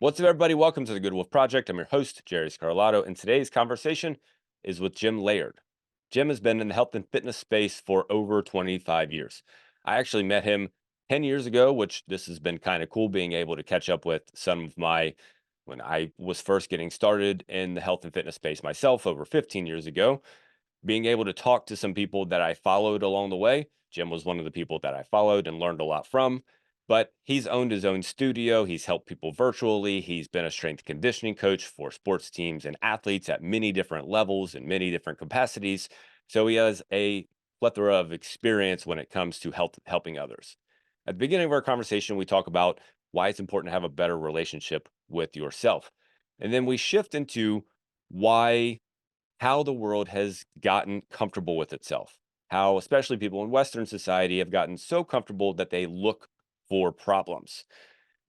What's up, everybody? Welcome to the Good Wolf Project. I'm your host, Jerry Scarlato, and today's conversation is with Jim Laird. Jim has been in the health and fitness space for over 25 years. I actually met him 10 years ago, which this has been kind of cool being able to catch up with some of when I was first getting started in the health and fitness space myself over 15 years ago, being able to talk to some people that I followed along the way. Jim was one of the people that I followed and learned a lot from. But he's owned his own studio. He's helped people virtually. He's been a strength conditioning coach for sports teams and athletes at many different levels and many different capacities. So he has a plethora of experience when it comes to helping others. At the beginning of our conversation, we talk about why it's important to have a better relationship with yourself. And then we shift into why how the world has gotten comfortable with itself. How, especially people in Western society, have gotten so comfortable that they look for problems.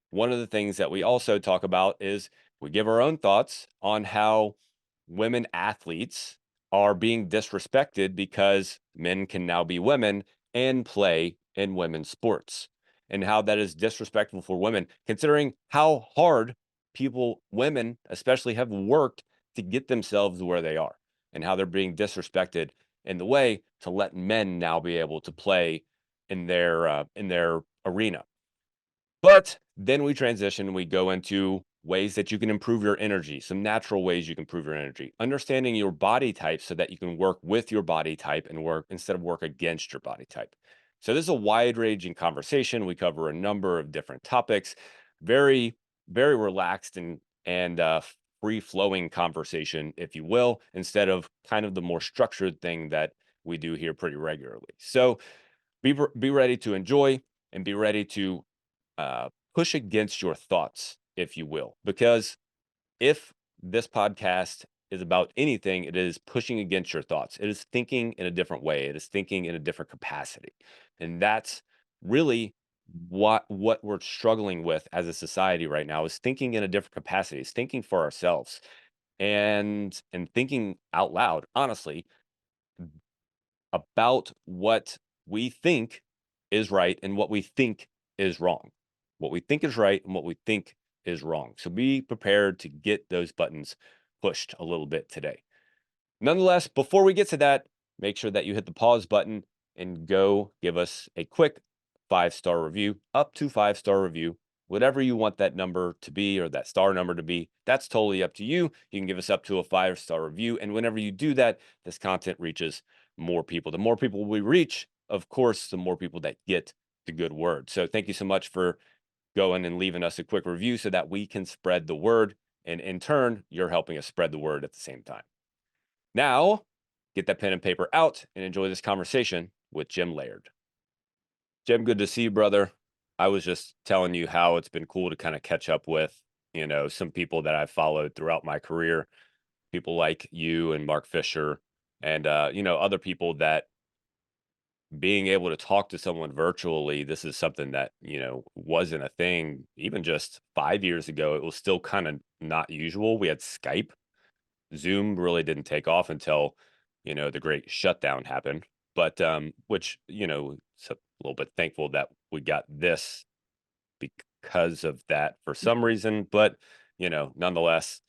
One of the things that we also talk about is we give our own thoughts on how women athletes are being disrespected because men can now be women and play in women's sports, and how that is disrespectful for women, considering how hard women especially, have worked to get themselves where they are, and how they're being disrespected in the way to let men now be able to play in their arena. But then we transition and we go into ways that you can improve your energy, some natural ways you can improve your energy, understanding your body type so that you can work with your body type and work instead of work against your body type. So this is a wide-ranging conversation. We cover a number of different topics, very, very relaxed and free-flowing conversation, if you will, instead of kind of the more structured thing that we do here pretty regularly. So be ready to enjoy and be ready to push against your thoughts, if you will, because if this podcast is about anything, it is pushing against your thoughts. It is thinking in a different way. It is thinking in a different capacity, and that's really what we're struggling with as a society right now is thinking in a different capacity. Is thinking for ourselves and thinking out loud, honestly, about what we think is right and what we think is wrong. What we think is right and what we think is wrong. So be prepared to get those buttons pushed a little bit today. Nonetheless, before we get to that, make sure that you hit the pause button and go give us a quick 5-star review, up to 5-star review, whatever you want that number to be or that star number to be. That's totally up to you. You can give us up to a 5-star review. And whenever you do that, this content reaches more people. The more people we reach, of course, the more people that get the good word. So thank you so much for going and leaving us a quick review so that we can spread the word. And in turn, you're helping us spread the word at the same time. Now, get that pen and paper out and enjoy this conversation with Jim Laird. Jim, good to see you, brother. I was just telling you how it's been cool to kind of catch up with, some people that I've followed throughout my career, people like you and Mark Fisher, and other people that being able to talk to someone virtually, this is something that, wasn't a thing even just 5 years ago. It was still kind of not usual. We had Skype. Zoom really didn't take off until, the great shutdown happened. But which, it's a little bit thankful that we got this because of that for some reason. But, nonetheless,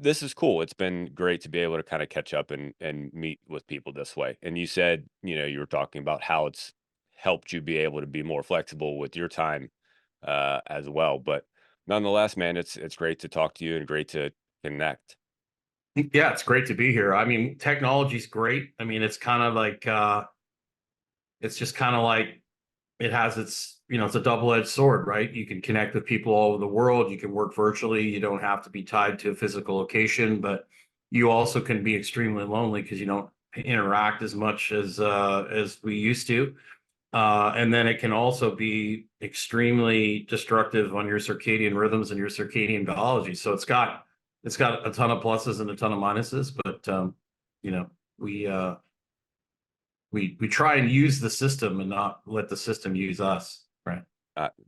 this is cool. It's been great to be able to kind of catch up and meet with people this way. And you said, you were talking about how it's helped you be able to be more flexible with your time as well. But nonetheless, man, it's great to talk to you and great to connect. Yeah, it's great to be here. I mean, technology's great. I mean, it's kind of like it's just kind of like it has it's a double-edged sword, right? You can connect with people all over the world. You can work virtually. You don't have to be tied to a physical location, but you also can be extremely lonely because you don't interact as much as we used to. And then it can also be extremely destructive on your circadian rhythms and your circadian biology. So it's got a ton of pluses and a ton of minuses, but you know, we uh we try and use the system and not let the system use us, right?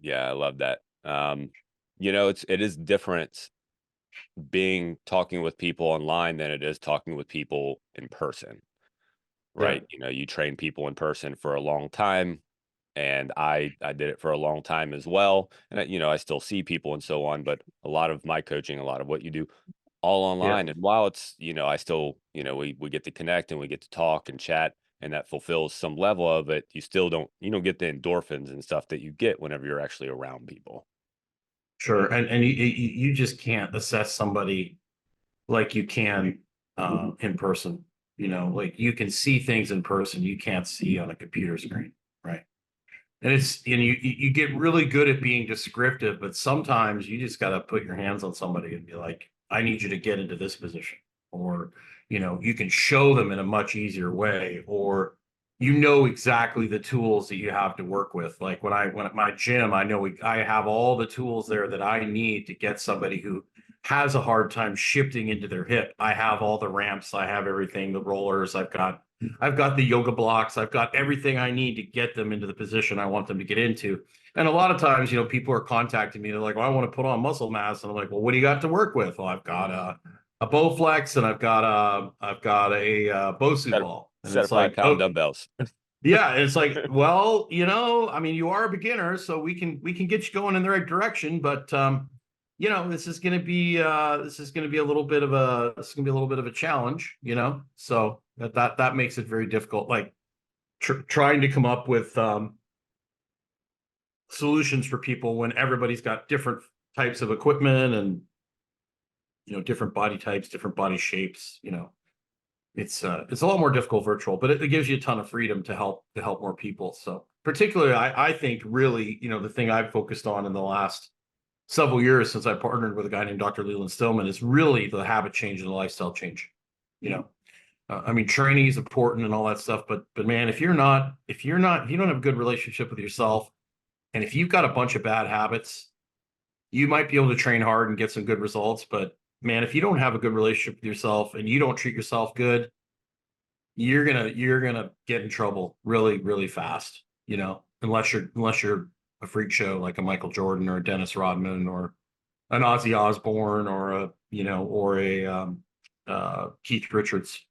Yeah, I love that. It is different being talking with people online than it is talking with people in person, Yeah. right? You train people in person for a long time. and I did it for a long time as well. And I still see people and so on, but a lot of my coaching, a lot of what you do, all Yeah, online. And while it's, I still, we get to connect and we get to talk and chat, and that fulfills some level of it. You still don't, get the endorphins and stuff that you get whenever you're actually around people. sure. And you just can't assess somebody like you can in person. Like you can see things in person you can't see on a computer screen, right? And you get really good at being descriptive, but sometimes you just got to put your hands on somebody and be like, I need you to get into this position. Or, you can show them in a much easier way, or exactly the tools that you have to work with. Like when at my gym, I have all the tools there that I need to get somebody who has a hard time shifting into their hip. I have all the ramps, I have everything, the rollers, I've got the yoga blocks. I've got everything I need to get them into the position I want them to get into. And a lot of times, people are contacting me. They're like, well, I want to put on muscle mass. And I'm like, well, what do you got to work with? Well, I've got a Bowflex and I've got a Bosu Set of, ball. And set it's of five like, pound oh, dumbbells. yeah. And it's like, well, I mean, you are a beginner, so we can get you going in the right direction. But this is gonna be a little bit of a challenge, So that makes it very difficult. Like trying to come up with solutions for people when everybody's got different types of equipment and different body types, different body shapes. It's a lot more difficult virtual, but it gives you a ton of freedom to help more people. So particularly, I think really the thing I've focused on in the last several years since I partnered with a guy named Dr. Leland Stillman is really the habit change and the lifestyle change. You know, I mean, training is important and all that stuff, but man, if you don't have a good relationship with yourself, and if you've got a bunch of bad habits, you might be able to train hard and get some good results. But man, if you don't have a good relationship with yourself and you don't treat yourself good, you're gonna get in trouble really, really fast. Unless you're a freak show like a Michael Jordan or a Dennis Rodman or an Ozzy Osbourne or a Keith Richards.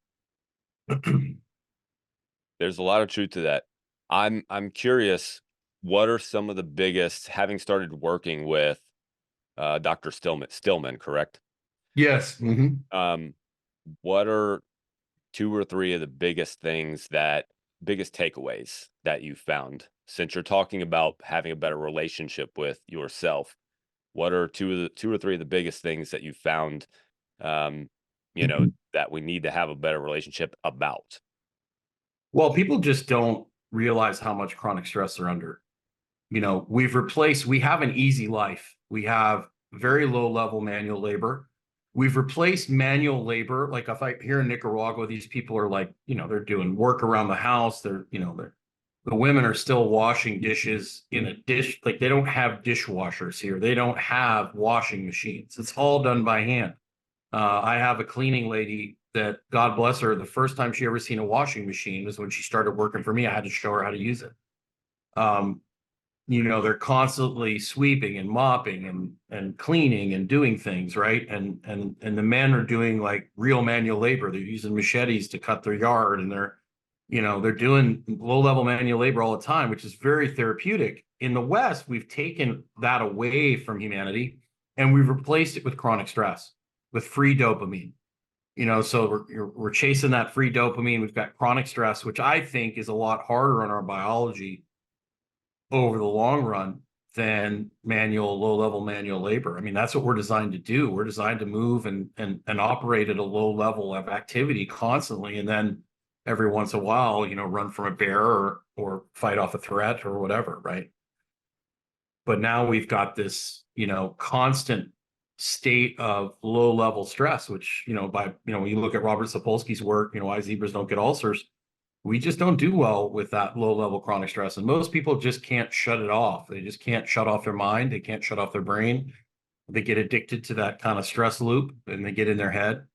There's a lot of truth to that. I'm curious, what are some of the biggest, having started working with Dr. Stillman, correct? Yes. Um, what are two or three of the biggest takeaways that you found since you're talking about having a better relationship with yourself? What are two or three of the biggest things that you found, um, that we need to have a better relationship about? Well, people just don't realize how much chronic stress they're under. We have an easy life. We have very low level manual labor. We've replaced manual labor. Like if I here in Nicaragua, these people are like, they're doing work around the house. The women are still washing dishes in a dish. Like they don't have dishwashers here. They don't have washing machines. It's all done by hand. I have a cleaning lady that, God bless her, the first time she ever seen a washing machine was when she started working for me. I had to show her how to use it. Um, they're constantly sweeping and mopping and cleaning and doing things, right? And the men are doing like real manual labor. They're using machetes to cut their yard, and they're doing low level manual labor all the time, which is very therapeutic. In the West, we've taken that away from humanity and we've replaced it with chronic stress, with free dopamine. So we're chasing that free dopamine. We've got chronic stress, which I think is a lot harder on our biology over the long run than low level manual labor. I mean, that's what we're designed to do. We're designed to move and operate at a low level of activity constantly. And then every once in a while, run from a bear or fight off a threat or whatever. Right. But now we've got this, constant state of low level stress, which, when you look at Robert Sapolsky's work, why zebras don't get ulcers, we just don't do well with that low level chronic stress. And most people just can't shut it off. They just can't shut off their mind. They can't shut off their brain. They get addicted to that kind of stress loop and they get in their head.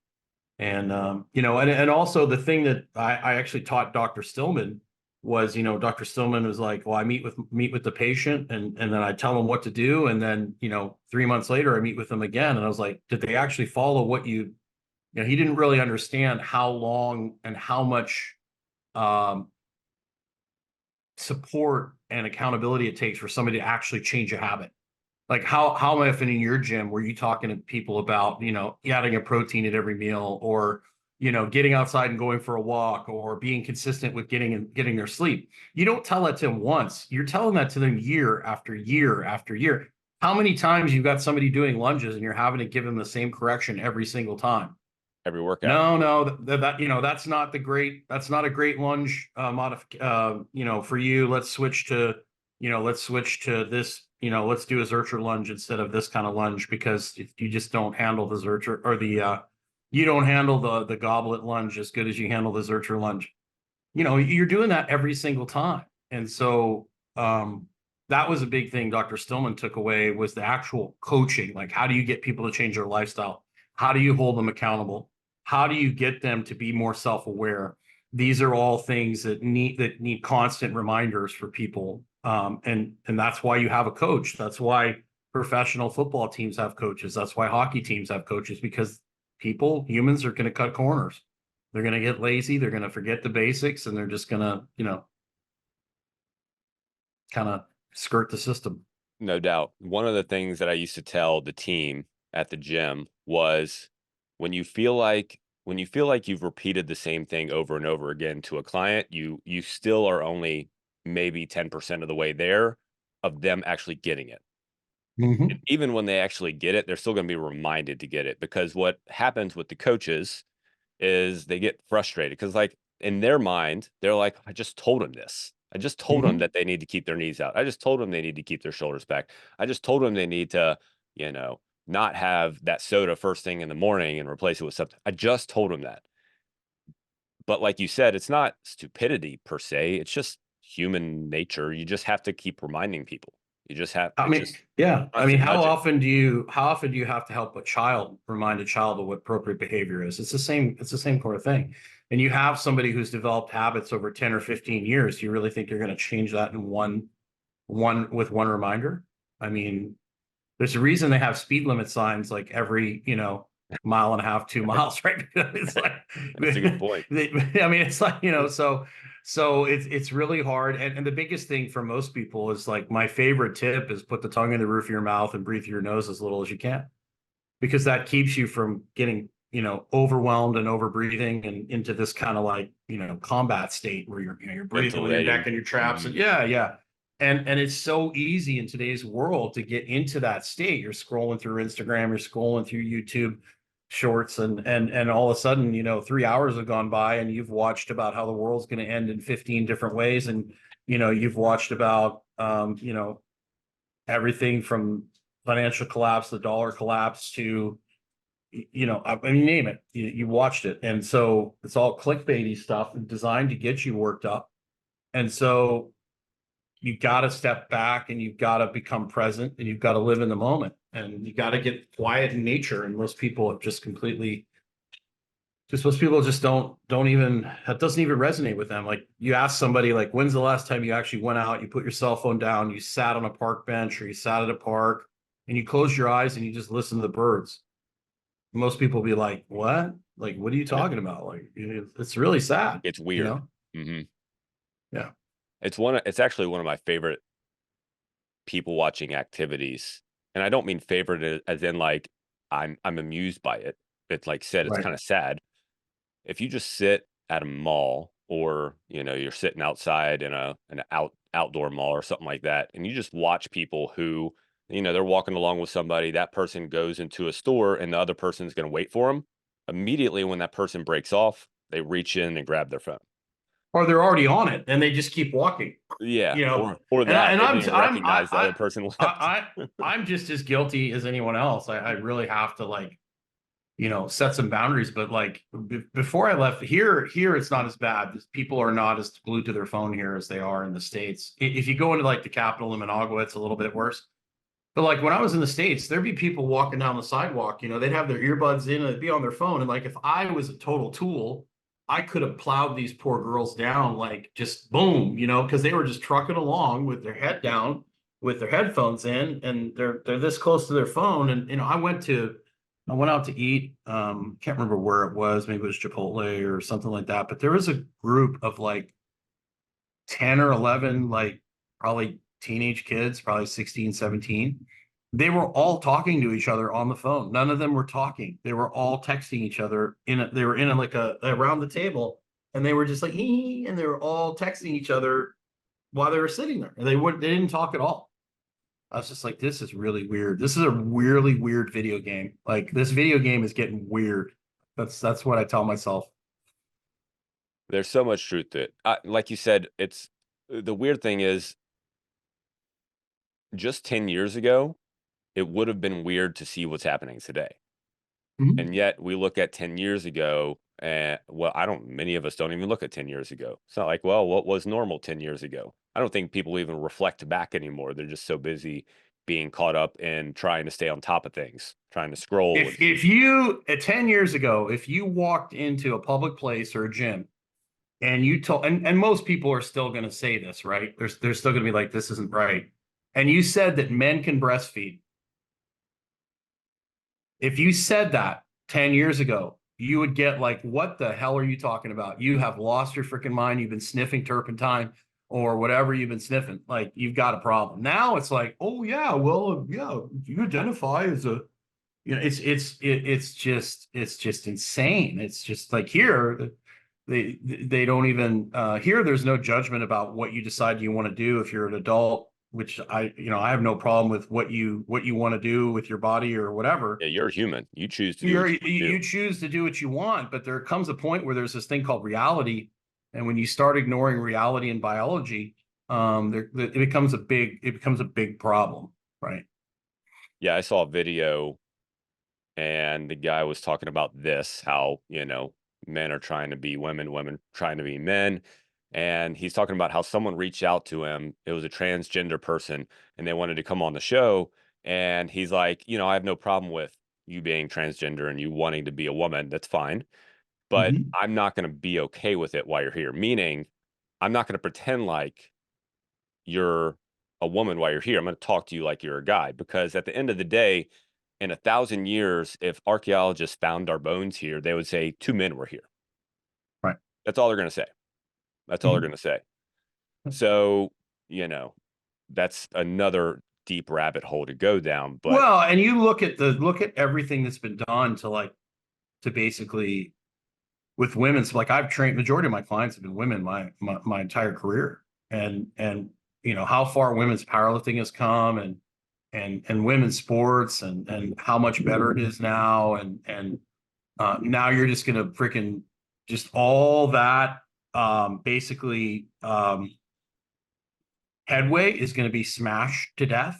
And also the thing that I actually taught Dr. Stillman was, Dr. Stillman was like, well, I meet with the patient and then I tell them what to do. And then, 3 months later, I meet with them again. And I was like, did they actually follow what he didn't really understand how long and how much support and accountability it takes for somebody to actually change a habit. Like how often in your gym were you talking to people about, adding a protein at every meal, or, getting outside and going for a walk, or being consistent with getting their sleep? You don't tell that to them once. You're telling that to them year after year after year. How many times you've got somebody doing lunges and you're having to give them the same correction every single time? Every workout. No, no, that's not a great lunge for you. Let's switch to this, let's do a Zercher lunge instead of this kind of lunge, because you just don't handle the Zercher, or you don't handle the goblet lunge as good as you handle the Zercher lunge. You're doing that every single time. And so, that was a big thing Dr. Stillman took away, was the actual coaching. Like, how do you get people to change their lifestyle? How do you hold them accountable? How do you get them to be more self-aware? These are all things that need constant reminders for people. And that's why you have a coach. That's why professional football teams have coaches. That's why hockey teams have coaches, because humans are going to cut corners. They're going to get lazy. They're going to forget the basics, and they're just going to, kind of skirt the system. No doubt. One of the things that I used to tell the team at the gym was, when you feel like you've repeated the same thing over and over again to a client, you still are only maybe 10% of the way there of them actually getting it. And Mm-hmm. even when they actually get it, they're still going to be reminded to get it, because what happens with the coaches is they get frustrated, because, like, in their mind, they're like, I just told them this. I just told them Mm-hmm. that they need to keep their knees out. I just told them they need to keep their shoulders back. I just told them they need to, not have that soda first thing in the morning and replace it with something. I just told them that. But like you said, it's not stupidity per se. It's just human nature. You just have to keep reminding people. You just have, I it's mean, just yeah. I mean, constant nudging. how often do you have to help remind a child of what appropriate behavior is? It's the same sort of thing. And you have somebody who's developed habits over 10 or 15 years. Do you really think you're going to change that in one reminder? I mean, there's a reason they have speed limit signs like every, mile and a half, 2 miles, right? It's like, That's a good point. I mean, it's like, so it's really hard. And the biggest thing for most people is, like, my favorite tip is put the tongue in the roof of your mouth and breathe through your nose as little as you can, because that keeps you from getting, overwhelmed and over breathing and into this kind of, like, combat state where you're breathing Mental with your ready. neck and your traps. And Mhm. yeah, yeah. And it's so easy in today's world to get into that state. You're scrolling through Instagram, you're scrolling through YouTube shorts, and all of a sudden, 3 hours have gone by, and you've watched about how the world's going to end in 15 different ways. And, you've watched about, everything from financial collapse, the dollar collapse, to, I mean, name it, you watched it. And so it's all clickbaity stuff designed to get you worked up. And so you got to step back, and you've got to become present, and you've got to live in the moment, and you got to get quiet in nature. And most people just don't even, that doesn't even resonate with them. Like, you ask somebody, like, when's the last time you actually went out, you put your cell phone down, you sat on a park bench, or you sat at a park, and you close your eyes and you just listen to the birds? Most people be like, what? Like, what are you Yeah. talking about? Like, it's really sad, It's you weird. know? Hmm. Yeah. It's actually one of my favorite people watching activities. And I don't mean favorite as in, like, I'm amused by it. It's like said, it's Right. kind of sad. If you just sit at a mall, or, you're sitting outside in an outdoor mall or something like that, and you just watch people who, they're walking along with somebody, that person goes into a store and the other person's going to wait for them. Immediately when that person breaks off, they reach in and grab their phone. Or they're already on it and they just keep walking. Yeah, you know or and I that and they didn't even I'm recognize the other person left. I'm just as guilty as anyone else. I really have to, like, set some boundaries. But, like, before I left here it's not as bad. People are not as glued to their phone here as they are in the States. If you go into, like, the capital in Managua, it's a little bit worse. But, like, when I was in the States, there'd be people walking down the sidewalk, they'd have their earbuds in and they'd be on their phone. And, like, if I was a total tool, I could have plowed these poor girls down, like, just boom, because they were just trucking along with their head down, with their headphones in, and they're this close to their phone. And, I went out to eat. Can't remember where it was. Maybe it was Chipotle or something like that. But there was a group of, like, 10 or 11, like, probably teenage kids, probably 16, 17. They were all talking to each other on the phone. None of them were talking. They were all texting each other they were in like around the table, and they were just like, and they were all texting each other while they were sitting there. And they didn't talk at all. I was just like, this is really weird. This is a really weird video game. Like, this video game is getting weird. That's what I tell myself. There's so much truth to it. Like you said, it's the weird thing is just 10 years ago, it would have been weird to see what's happening today. Mhm. And yet we look at 10 years ago, and well, many of us don't even look at 10 years ago. It's not like, well, what was normal 10 years ago? I don't think people even reflect back anymore. They're just so busy being caught up in trying to stay on top of things, trying to scroll and If you 10 years ago, if you walked into a public place or a gym and you told, and most people are still going to say this, right? They're still going to be like, this isn't right. And you said that men can breastfeed. If you said that 10 years ago, you would get like, what the hell are you talking about? You have lost your freaking mind. You've been sniffing turpentine or whatever you've been sniffing. Like, you've got a problem. Now it's like, oh yeah, well, yeah, you identify as a, it's just insane. It's just like here, they don't even here. There's no judgment about what you decide you want to do if you're an adult, which I have no problem with what you want to do with your body or whatever. yeah, you're a human. You choose to do what you want to You do. choose to do what you want, but there comes a point where there's this thing called reality, and when you start ignoring reality and biology, it becomes a big problem, right? Yeah, I saw a video and the guy was talking about this, how, men are trying to be women, women trying to be men. And he's talking about how someone reached out to him. It was a transgender person and they wanted to come on the show. And he's like, I have no problem with you being transgender and you wanting to be a woman. That's fine. But Mhm. I'm not going to be okay with it while you're here. Meaning, I'm not going to pretend like you're a woman while you're here. I'm going to talk to you like you're a guy because at the end of the day, in 1,000 years, if archaeologists found our bones here, they would say two men were here. Right. That's all they're going to say. That's all they're Mhm. going to say. So, you know, that's another deep rabbit hole to go down. But Well, and you look at everything that's been done to basically with women. So like, I've trained, majority of my clients have been women my entire career, and how far women's powerlifting has come, and women's sports, and how much better it is now, and now you're just gonna freaking just all that basically headway is going to be smashed to death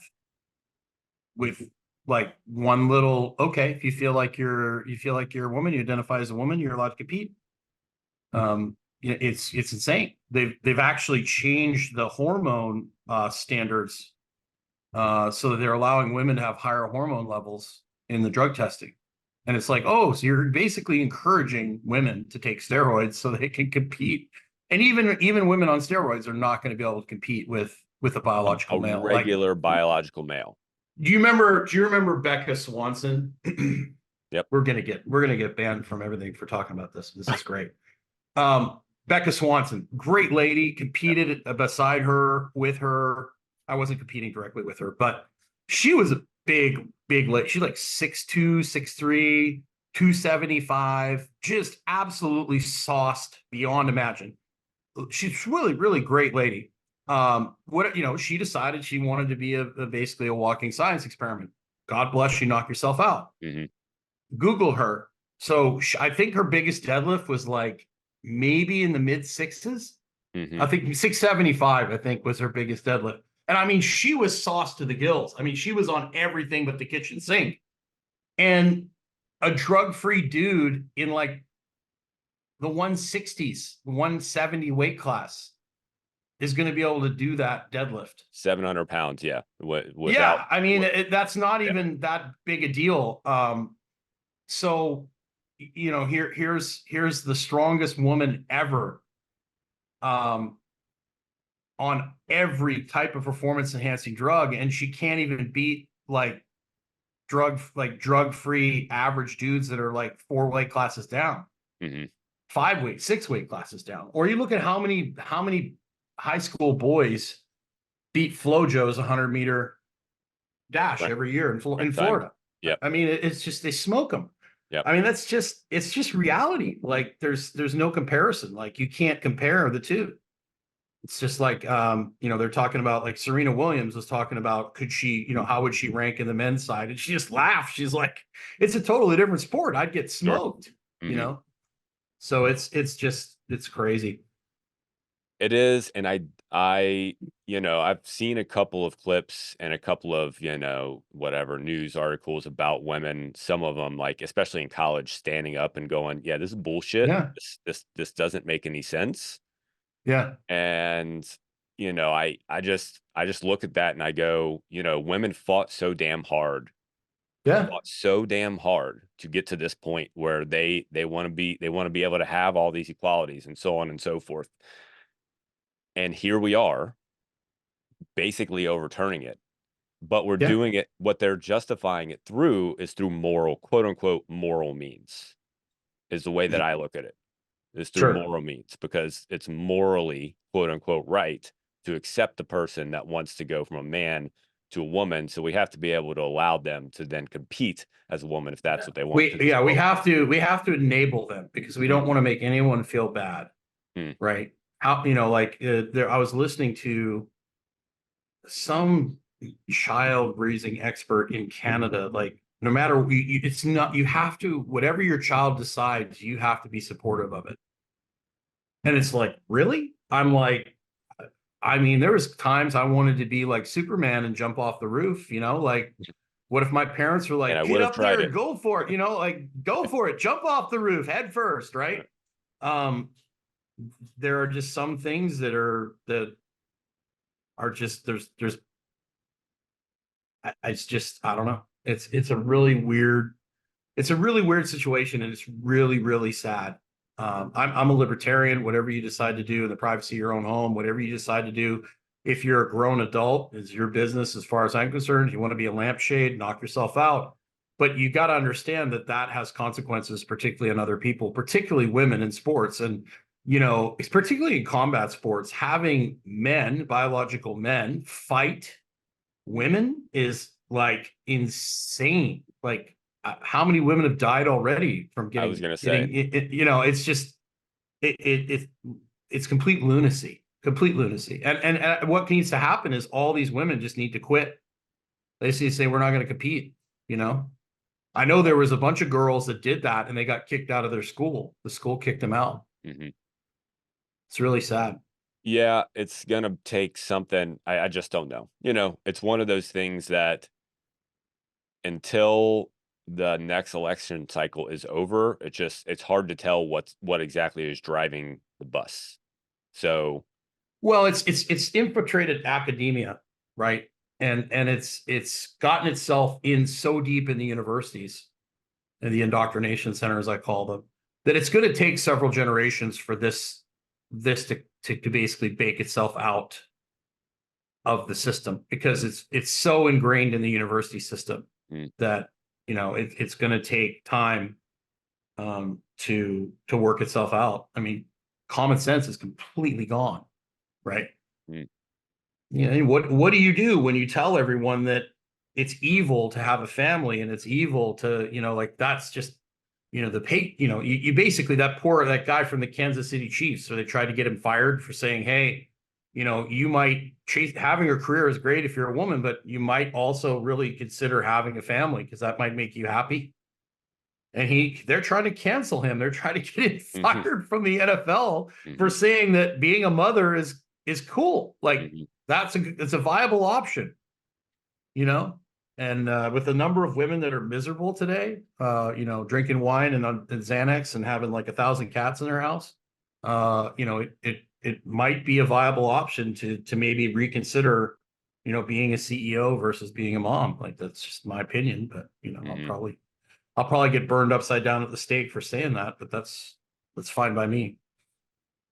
with like one little, okay, if you feel like you're a woman, you identify as a woman, you're allowed to compete. It's insane. They've actually changed the hormone standards so that they're allowing women to have higher hormone levels in the drug testing. And it's like, oh, so you're basically encouraging women to take steroids so they can compete. And even women on steroids are not going to be able to compete with a biological a male. Like, regular biological male. do you remember Becca Swanson? Yep. We're gonna get banned from everything for talking about this. This is great. Becca Swanson, great lady, Yep. competed beside her, with her. I wasn't competing directly with her, but she was a big lady. She's like 6'2", 6'3", 275, just absolutely sauced beyond imagine. She's really great lady. She decided she wanted to be basically a walking science experiment. God bless you, knock yourself out. Hmm. Google her. So I think her biggest deadlift was like maybe in the mid sixes. Hmm. I think 675, I think, was her biggest deadlift. And I mean, she was sauced to the gills. I mean, she was on everything but the kitchen sink. And a drug-free dude in like the 160s, 170 weight class is going to be able to do that deadlift. 700 pounds. Yeah. Without, Yeah, I mean, that's not yeah. even that big a deal. So here's the strongest woman ever um on every type of performance enhancing drug, and she can't even beat drug free average dudes that are like 4 weight classes down, Hmm. 6 weight classes down. Or you look at how many high school boys beat FloJo's 100-meter dash Right. every year in Right time. Florida. Yep. I mean, it's just they smoke them. Yep. I mean, it's just reality. Like there's no comparison. Like you can't compare the two. It's just like they're talking about like Serena Williams was talking about could she, how would she rank in the men's side? And she just laughed. She's like, it's a totally different sport. I'd get Sure. smoked, you Hmm. know. So it's crazy. It is, and I've seen a couple of clips and a couple of, whatever news articles about women, some of them, like, especially in college, standing up and going, "Yeah, this is bullshit. Yeah, This doesn't make any sense." yeah, And, I just look at that and I go, women yeah, fought so damn hard to get to this point where they want to be able to have all these equalities and so on and so forth. And here we are basically overturning it, but we're yeah, doing it, what they're justifying it through is through moral, quote unquote, moral means, is the way that I look at it, is through sure. moral means, because it's morally, quote unquote, right to accept the person that wants to go from a man to a woman. So we have to be able to allow them to then compete as a woman if that's what they want. We Because it's yeah, we quote, have to we have to enable them because we don't mm, want to make anyone feel bad, mm, right? How like there I was listening to some child raising expert in Canada, like no matter it's not you have to whatever your child decides, you have to be supportive of it. And it's like, really? I'm like, I mean, there was times I wanted to be like Superman and jump off the roof, like what if my parents were and I like, would get have up there tried and it. go for it, like go for it, jump off the roof head first, right? Right. Um, there are just some things that are just there's it's just I don't know. It's a really weird situation, and it's really really sad. I'm a libertarian. Whatever you decide to do in the privacy of your own home, whatever you decide to do, if you're a grown adult, is your business as far as I'm concerned. If you want to be a lampshade, knock yourself out. But you got to understand that that has consequences, particularly on other people, particularly women in sports. And, it's particularly in combat sports, having men, biological men, fight women is like insane. Like how many women have died already from I was getting going to say, getting it's just it it's complete lunacy, complete lunacy. And what needs to happen is all these women just need to quit. They say we're not going to compete. you know I know there was a bunch of girls that did that and they got kicked out of their school. The school kicked them out. mhm. It's really sad. Yeah, it's going to take something. I just don't know. It's one of those things that until the next election cycle is over, it's hard to tell what exactly is driving the bus. So, Well, it's infiltrated academia, right? And it's gotten itself in so deep in the universities and the indoctrination centers, I call them, that it's going to take several generations for this to basically bake itself out of the system because it's so ingrained in the university system mm, that it's going to take time to work itself out. I mean, common sense is completely gone, right? mm, What do you do when you tell everyone that it's evil to have a family and it's evil to, like that's just, the pay, you basically that guy from the Kansas City Chiefs, so they tried to get him fired for saying, hey, you might chase having a career is great if you're a woman, but you might also really consider having a family because that might make you happy. And they're trying to cancel him. They're trying to get him mhm, fired from the NFL for mhm, saying that being a mother is cool. Like mhm, it's a viable option, you know. And with the number of women that are miserable today, drinking wine and Xanax and having like 1,000 cats in their house, it might be a viable option to maybe reconsider, being a CEO versus being a mom. Like that's just my opinion, but mhm. I'll probably get burned upside down at the stake for saying that, but that's fine by me.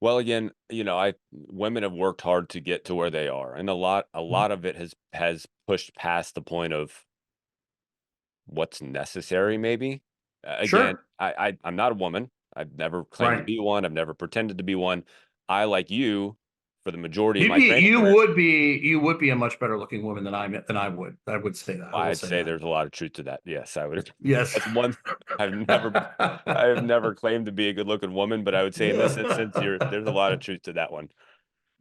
Well, again, I women have worked hard to get to where they are, and a lot of it has pushed past the point of what's necessary, maybe. Again, Sure. I'm not a woman. I've never claimed to Right. be one. I've never pretended to be one. I, like you, for the majority of You'd my be, training career, you would be a much better looking woman than I would. I would say that. I will I'd say say that. there's a lot of truth to that. Yes, I would. Yes. That's one. I've never I have never claimed to be a good looking woman, but I would say in this instance, there's a lot of truth to that one.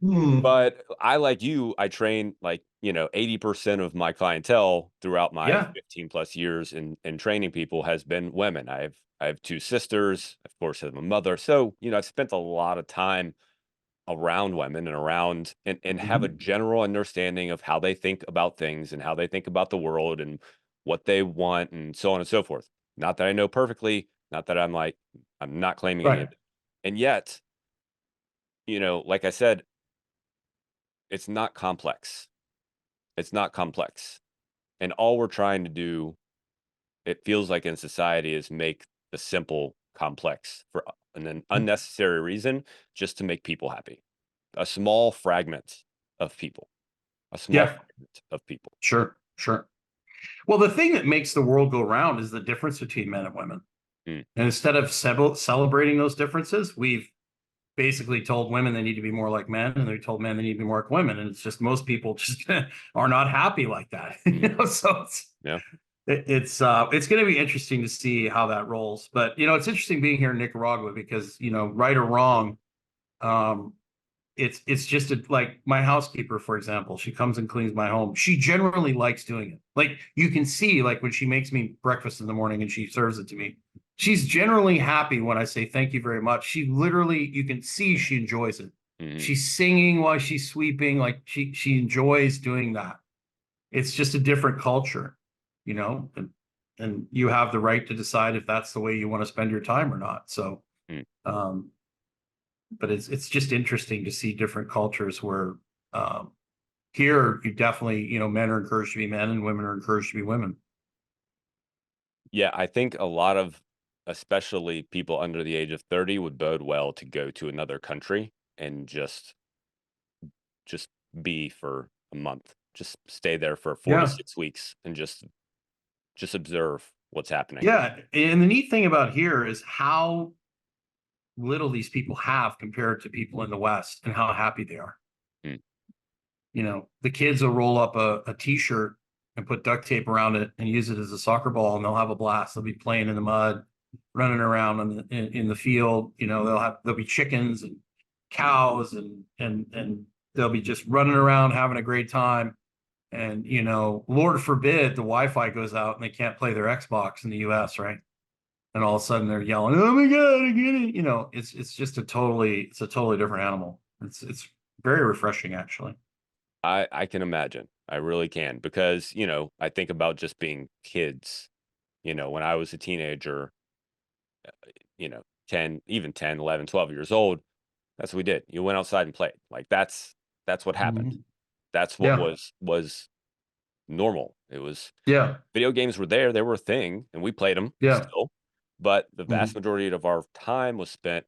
Hmm. But I, like you, I train like, 80% of my clientele throughout my Yeah. 15 plus years in training people has been women. I have two sisters, of course, I have a mother. So, I've spent a lot of time around women and around and have a Mhm. general understanding of how they think about things and how they think about the world and what they want and so on and so forth. Not that I know perfectly, not that I'm not claiming any Right. of it. And yet, like I said, it's not complex. It's not complex. And all we're trying to do, it feels like in society, is make the simple complex for an unnecessary reason just to make people happy. A small fragment of people. A small Yeah. fragment of people. Sure. Sure. Well, the thing that makes the world go round is the difference between men and women. Mm, And instead of celebrating those differences, we've basically told women they need to be more like men, and they told men they need to be more like women. And it's just most people just are not happy like that. mm, So yeah. it's going to be interesting to see how that rolls. But it's interesting being here in Nicaragua because right or wrong, um, it's just like my housekeeper, for example. She comes and cleans my home. She generally likes doing it. Like you can see, like when she makes me breakfast in the morning and she serves it to me, she's generally happy when I say thank you very much. She literally, you can see she enjoys it. Mhm. She's singing while she's sweeping, like she enjoys doing that. It's just a different culture, you know, and you have the right to decide if that's the way you want to spend your time or not. So, Mm. um, but it's just interesting to see different cultures where um, here you definitely men are encouraged to be men and women are encouraged to be women. Yeah, I think a lot of, especially people under the age of 30, would bode well to go to another country and just be for a month. Just stay there for 4 to Yeah, 6 weeks and just observe what's happening. yeah. And the neat thing about here is how little these people have compared to people in the West and how happy they are. Mm, The kids will roll up a t-shirt and put duct tape around it and use it as a soccer ball, and they'll have a blast. They'll be playing in the mud, running around in the field. There'll be chickens and cows and they'll be just running around having a great time. And Lord forbid the Wi-Fi goes out and they can't play their Xbox in the US, right? And all of a sudden they're yelling, "Oh my God, I get it!" It's a totally different animal. It's very refreshing, actually. I can imagine. I really can because, I think about just being kids. When I was a teenager, 10, even 10, 11, 12 years old, that's what we did. You went outside and played. Like that's what happened. Mhm. That's what Yeah, was normal. It was yeah, video games were there, they were a thing, and we played them yeah, still, but the vast mhm, majority of our time was spent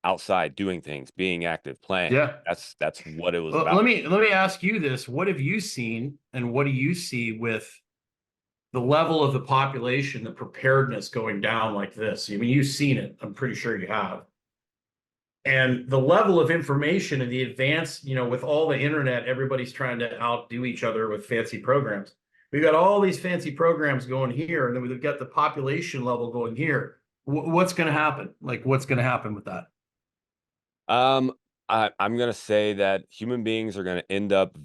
outside doing things, being active, playing. yeah. That's what it was Well, about. let me ask you this: what have you seen, and what do you see with the level of the population, the preparedness going down like this? I mean, you've seen it. I'm pretty sure you have. And the level of information and the advance, with all the internet, everybody's trying to outdo each other with fancy programs. We've got all these fancy programs going here, and then we've got the population level going here. What's going to happen? Like, what's going to happen with that? Um, I'm gonna say that human beings are gonna end up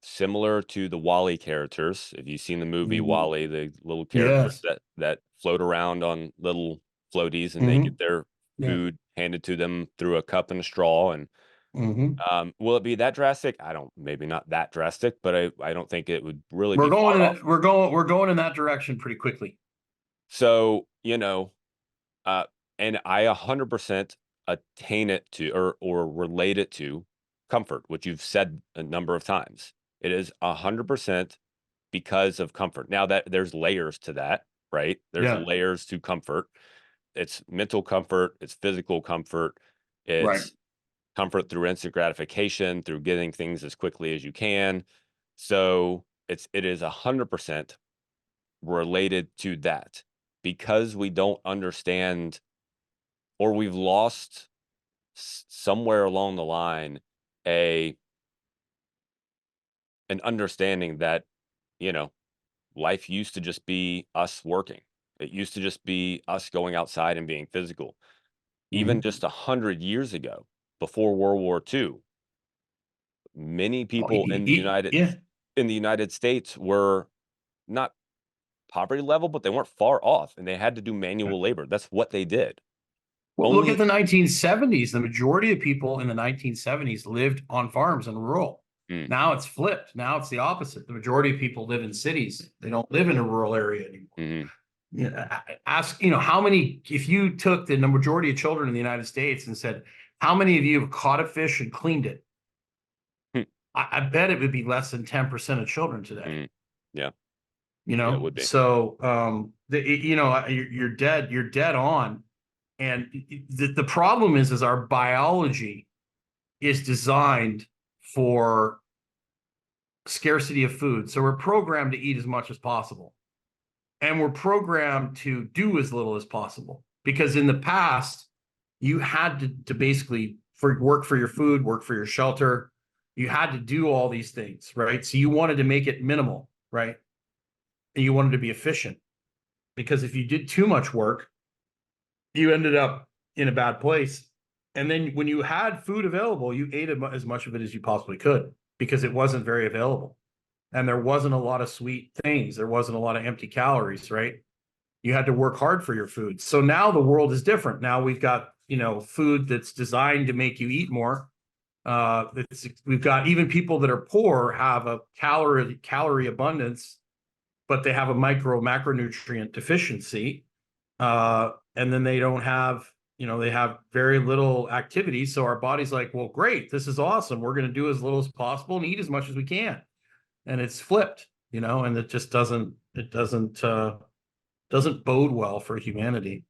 similar to the Wally characters. If you've seen the movie Mhm. Wally, the little characters Yes. that float around on little floaties and they get Hmm. their Yeah. food handed to them through a cup and a straw. And Hmm. will it be that drastic? I don't. Maybe not that drastic, but I don't think it would really We're be going far in off. we're going in that direction pretty quickly. So uh, and I 100% attain it to or relate it to comfort, which you've said a number of times. It is 100% because of comfort. Now that there's layers to that, right? There's Yeah. layers to comfort. It's mental comfort, it's physical comfort, Right. it's comfort through instant gratification, through getting things as quickly as you can. So it is 100% related to that because we don't understand or we've lost somewhere along the line a an understanding that, you know, life used to just be us working. It used to just be us going outside and being physical. Even Mhm. just 100 years ago, before World War II, many Oh, people in yeah. the United States were not poverty level, but they weren't far off, and they had to do manual labor. That's what they did. Well, look at Only the 1970s. The majority of people in the 1970s lived on farms and rural. mm, Now it's flipped. Now it's the opposite. The majority of people live in cities. They don't live in a rural area anymore. mhm, You know, ask, how many, if you took the majority of children in the United States and said, how many of you have caught a fish and cleaned it? hmm, I bet it would be less than 10% of children today. mm, yeah, You yeah, it know, would be. so you're dead on. And the problem is our biology is designed for scarcity of food. So we're programmed to eat as much as possible. And we're programmed to do as little as possible. Because in the past, you had to basically work for your food, work for your shelter. You had to do all these things, right? So you wanted to make it minimal, right? And you wanted to be efficient. Because if you did too much work, you ended up in a bad place. And then when you had food available, you ate as much of it as you possibly could because it wasn't very available. And there wasn't a lot of sweet things. There wasn't a lot of empty calories, right? You had to work hard for your food. So now the world is different. Now we've got, food that's designed to make you eat more. We've got even people that are poor have a calorie abundance, but they have a macronutrient deficiency, and then they don't have, they have very little activity. So our body's like, well, great, this is awesome. We're going to do as little as possible and eat as much as we can. And it's flipped, and it just doesn't bode well for humanity.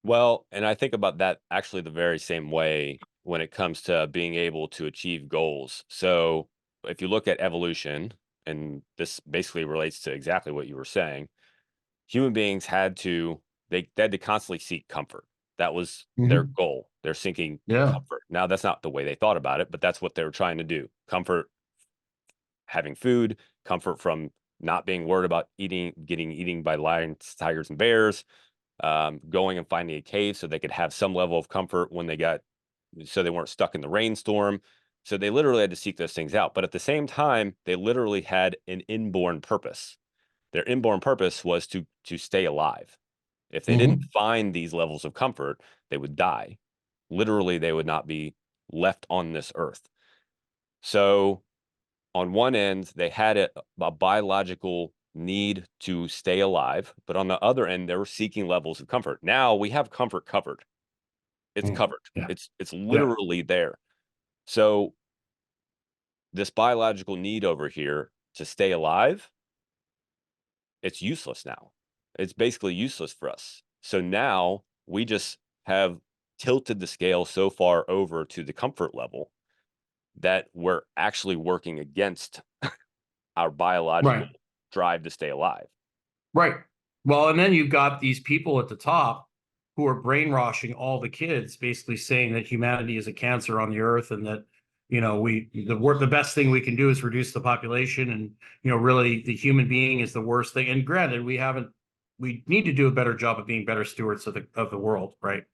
Well, and I think about that actually the very same way when it comes to being able to achieve goals. So, if you look at evolution, and this basically relates to exactly what you were saying, human beings they had to constantly seek comfort. That was their Mhm. goal. They're seeking Yeah. comfort. Now, that's not the way they thought about it, but that's what they were trying to do. Comfort, having food, comfort from not being worried about getting eaten by lions, tigers, and bears, going and finding a cave so they could have some level of comfort so they weren't stuck in the rainstorm. So they literally had to seek those things out. But at the same time, they literally had an inborn purpose. Their inborn purpose was to stay alive. If they didn't Mhm. find these levels of comfort, they would die. Literally, they would not be left on this earth. So on one end, they had a biological need to stay alive, but on the other end, they were seeking levels of comfort. Now we have comfort covered. It's Mm. covered. Yeah. It's Yeah. literally there. So this biological need over here to stay alive, it's useless now. It's basically useless for us. So now we just have tilted the scale so far over to the comfort level that we're actually working against our biological Right. drive to stay alive. Right. Well, and then you've got these people at the top who are brainwashing all the kids, basically saying that humanity is a cancer on the earth and that, the best thing we can do is reduce the population. And, really the human being is the worst thing. And granted, we need to do a better job of being better stewards of the world. Right.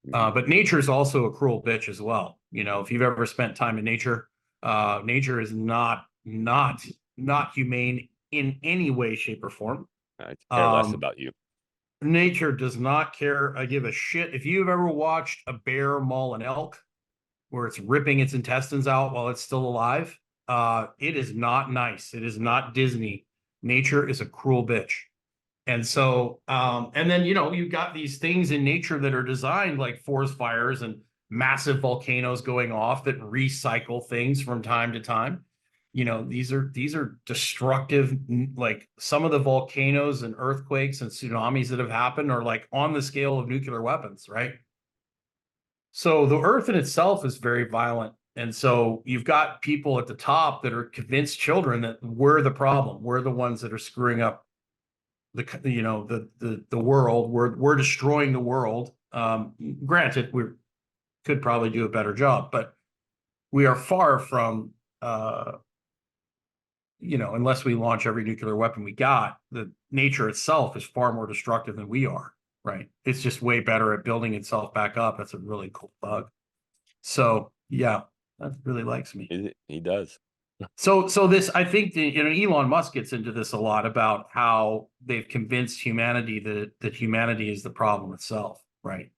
Mhm. But nature is also a cruel bitch as well. If you've ever spent time in nature, nature is not humane in any way, shape, or form. I care less Um, about you. Nature does not care. I give a shit. If you've ever watched a bear maul an elk, where it's ripping its intestines out while it's still alive, it is not nice. It is not Disney. Nature is a cruel bitch. And so, and then, you've got these things in nature that are designed like forest fires and massive volcanoes going off that recycle things from time to time. These are destructive. Like some of the volcanoes and earthquakes and tsunamis that have happened are like on the scale of nuclear weapons, right? So the earth in itself is very violent. And so you've got people at the top that are convinced children that we're the problem. We're the ones that are screwing up the world. We're destroying the world. Granted, we could probably do a better job, but we are far from, unless we launch every nuclear weapon we got, the nature itself is far more destructive than we are, right? It's just way better at building itself back up. That's a really cool bug. So yeah, that really likes me. He does. So this, I think, Elon Musk gets into this a lot about how they've convinced humanity that humanity is the problem itself, right?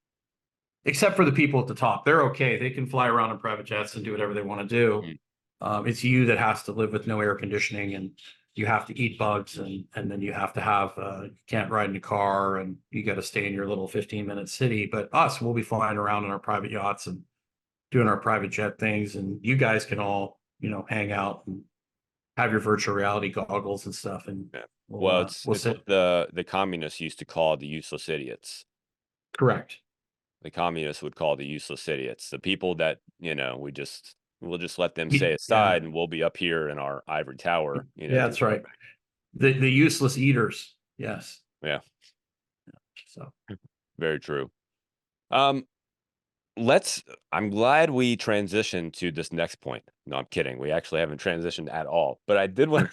Except for the people at the top, they're okay. They can fly around in private jets and do whatever they want to do. Mm. It's you that has to live with no air conditioning, and you have to eat bugs, and then you have to have you can't ride in a car, and you got to stay in your little 15-minute city. But us, we'll be flying around in our private yachts and doing our private jet things, and you guys can all hang out and have your virtual reality goggles and stuff, and Yeah. Well, we'll it's what sit. the communists used to call the useless idiots. Correct. The communists would call the useless idiots, the people that, we'll just let them stay Yeah, aside and we'll be up here in our ivory tower, yeah, doing that's our right. thing. The useless eaters. Yes. Yeah, So very true. Um, let's I'm glad we transitioned to this next point. No, I'm kidding. We actually haven't transitioned at all. But I did want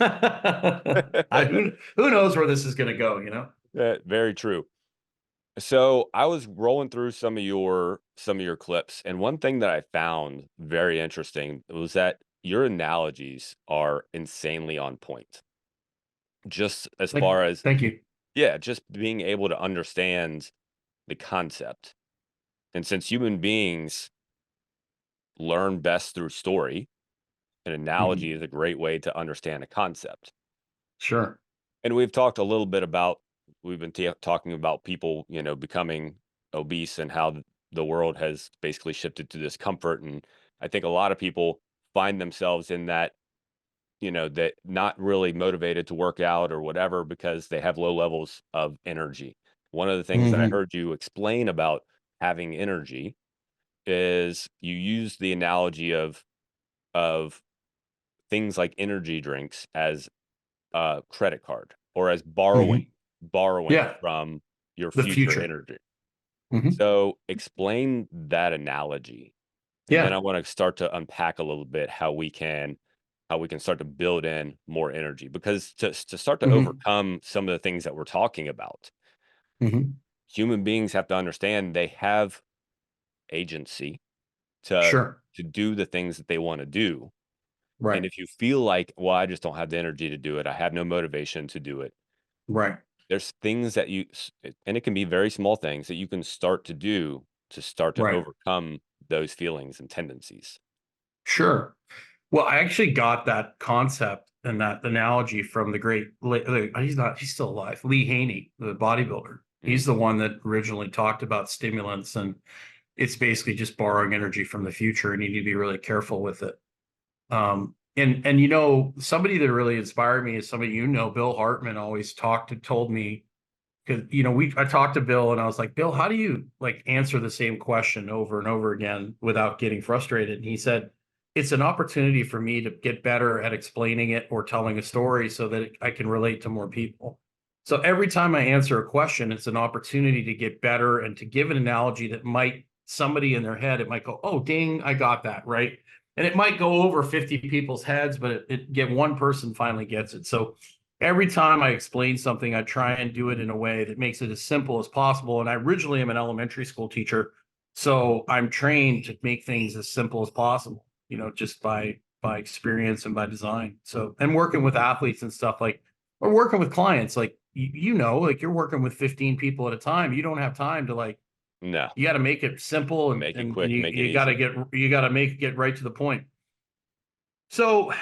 who knows where this is going to go? very true. So I was rolling through some of your clips, and one thing that I found very interesting was that your analogies are insanely on point. Just as Thank, far as, thank you. yeah, just being able to understand the concept. And since human beings learn best through story, an Mhm. analogy is a great way to understand a concept. Sure. And we've talked a little bit about, we've been talking about people, becoming obese and how the world has basically shifted to this comfort. And I think a lot of people find themselves in that, that not really motivated to work out or whatever because they have low levels of energy. One of the things that I Hmm. heard you explain about having energy is you use the analogy of things like energy drinks as a credit card or as Hmm. borrowing Yeah. from your The future future. energy. Hmm. So explain that analogy. And then Yeah. I want to start to unpack a little bit how we can start to build in more energy because to start to Hmm. overcome some of the things that we're talking about, Hmm. human beings have to understand they have agency to Sure. to do the things that they want to do. And Right. if you feel like, well, I just don't have the energy to do it, I have no motivation to do it, Right. there's things that and it can be very small things that you can start to do to start to Right. overcome those feelings and tendencies. Sure. Well, I actually got that concept and that analogy from the great, he's still alive, Lee Haney, the bodybuilder. Mm, He's the one that originally talked about stimulants, and it's basically just borrowing energy from the future, and you need to be really careful with it. And somebody that really inspired me is somebody, Bill Hartman always told me, because I talked to Bill and I was like, Bill, how do you like answer the same question over and over again without getting frustrated? And he said, it's an opportunity for me to get better at explaining it or telling a story so that I can relate to more people. So every time I answer a question, it's an opportunity to get better and to give an analogy that might, somebody in their head, it might go, oh, ding, I got that, right? And it might go over 50 people's heads, but it get one person finally gets it. So every time I explain something, I try and do it in a way that makes it as simple as possible. And I originally am an elementary school teacher, so I'm trained to make things as simple as possible, just by experience and by design. So, and working with athletes and stuff, like, or working with clients, like like you're working with 15 people at a time. You don't have time to like, no, you got to make it simple, and make it and, and quick, you make it you got to easy. get right to the point. So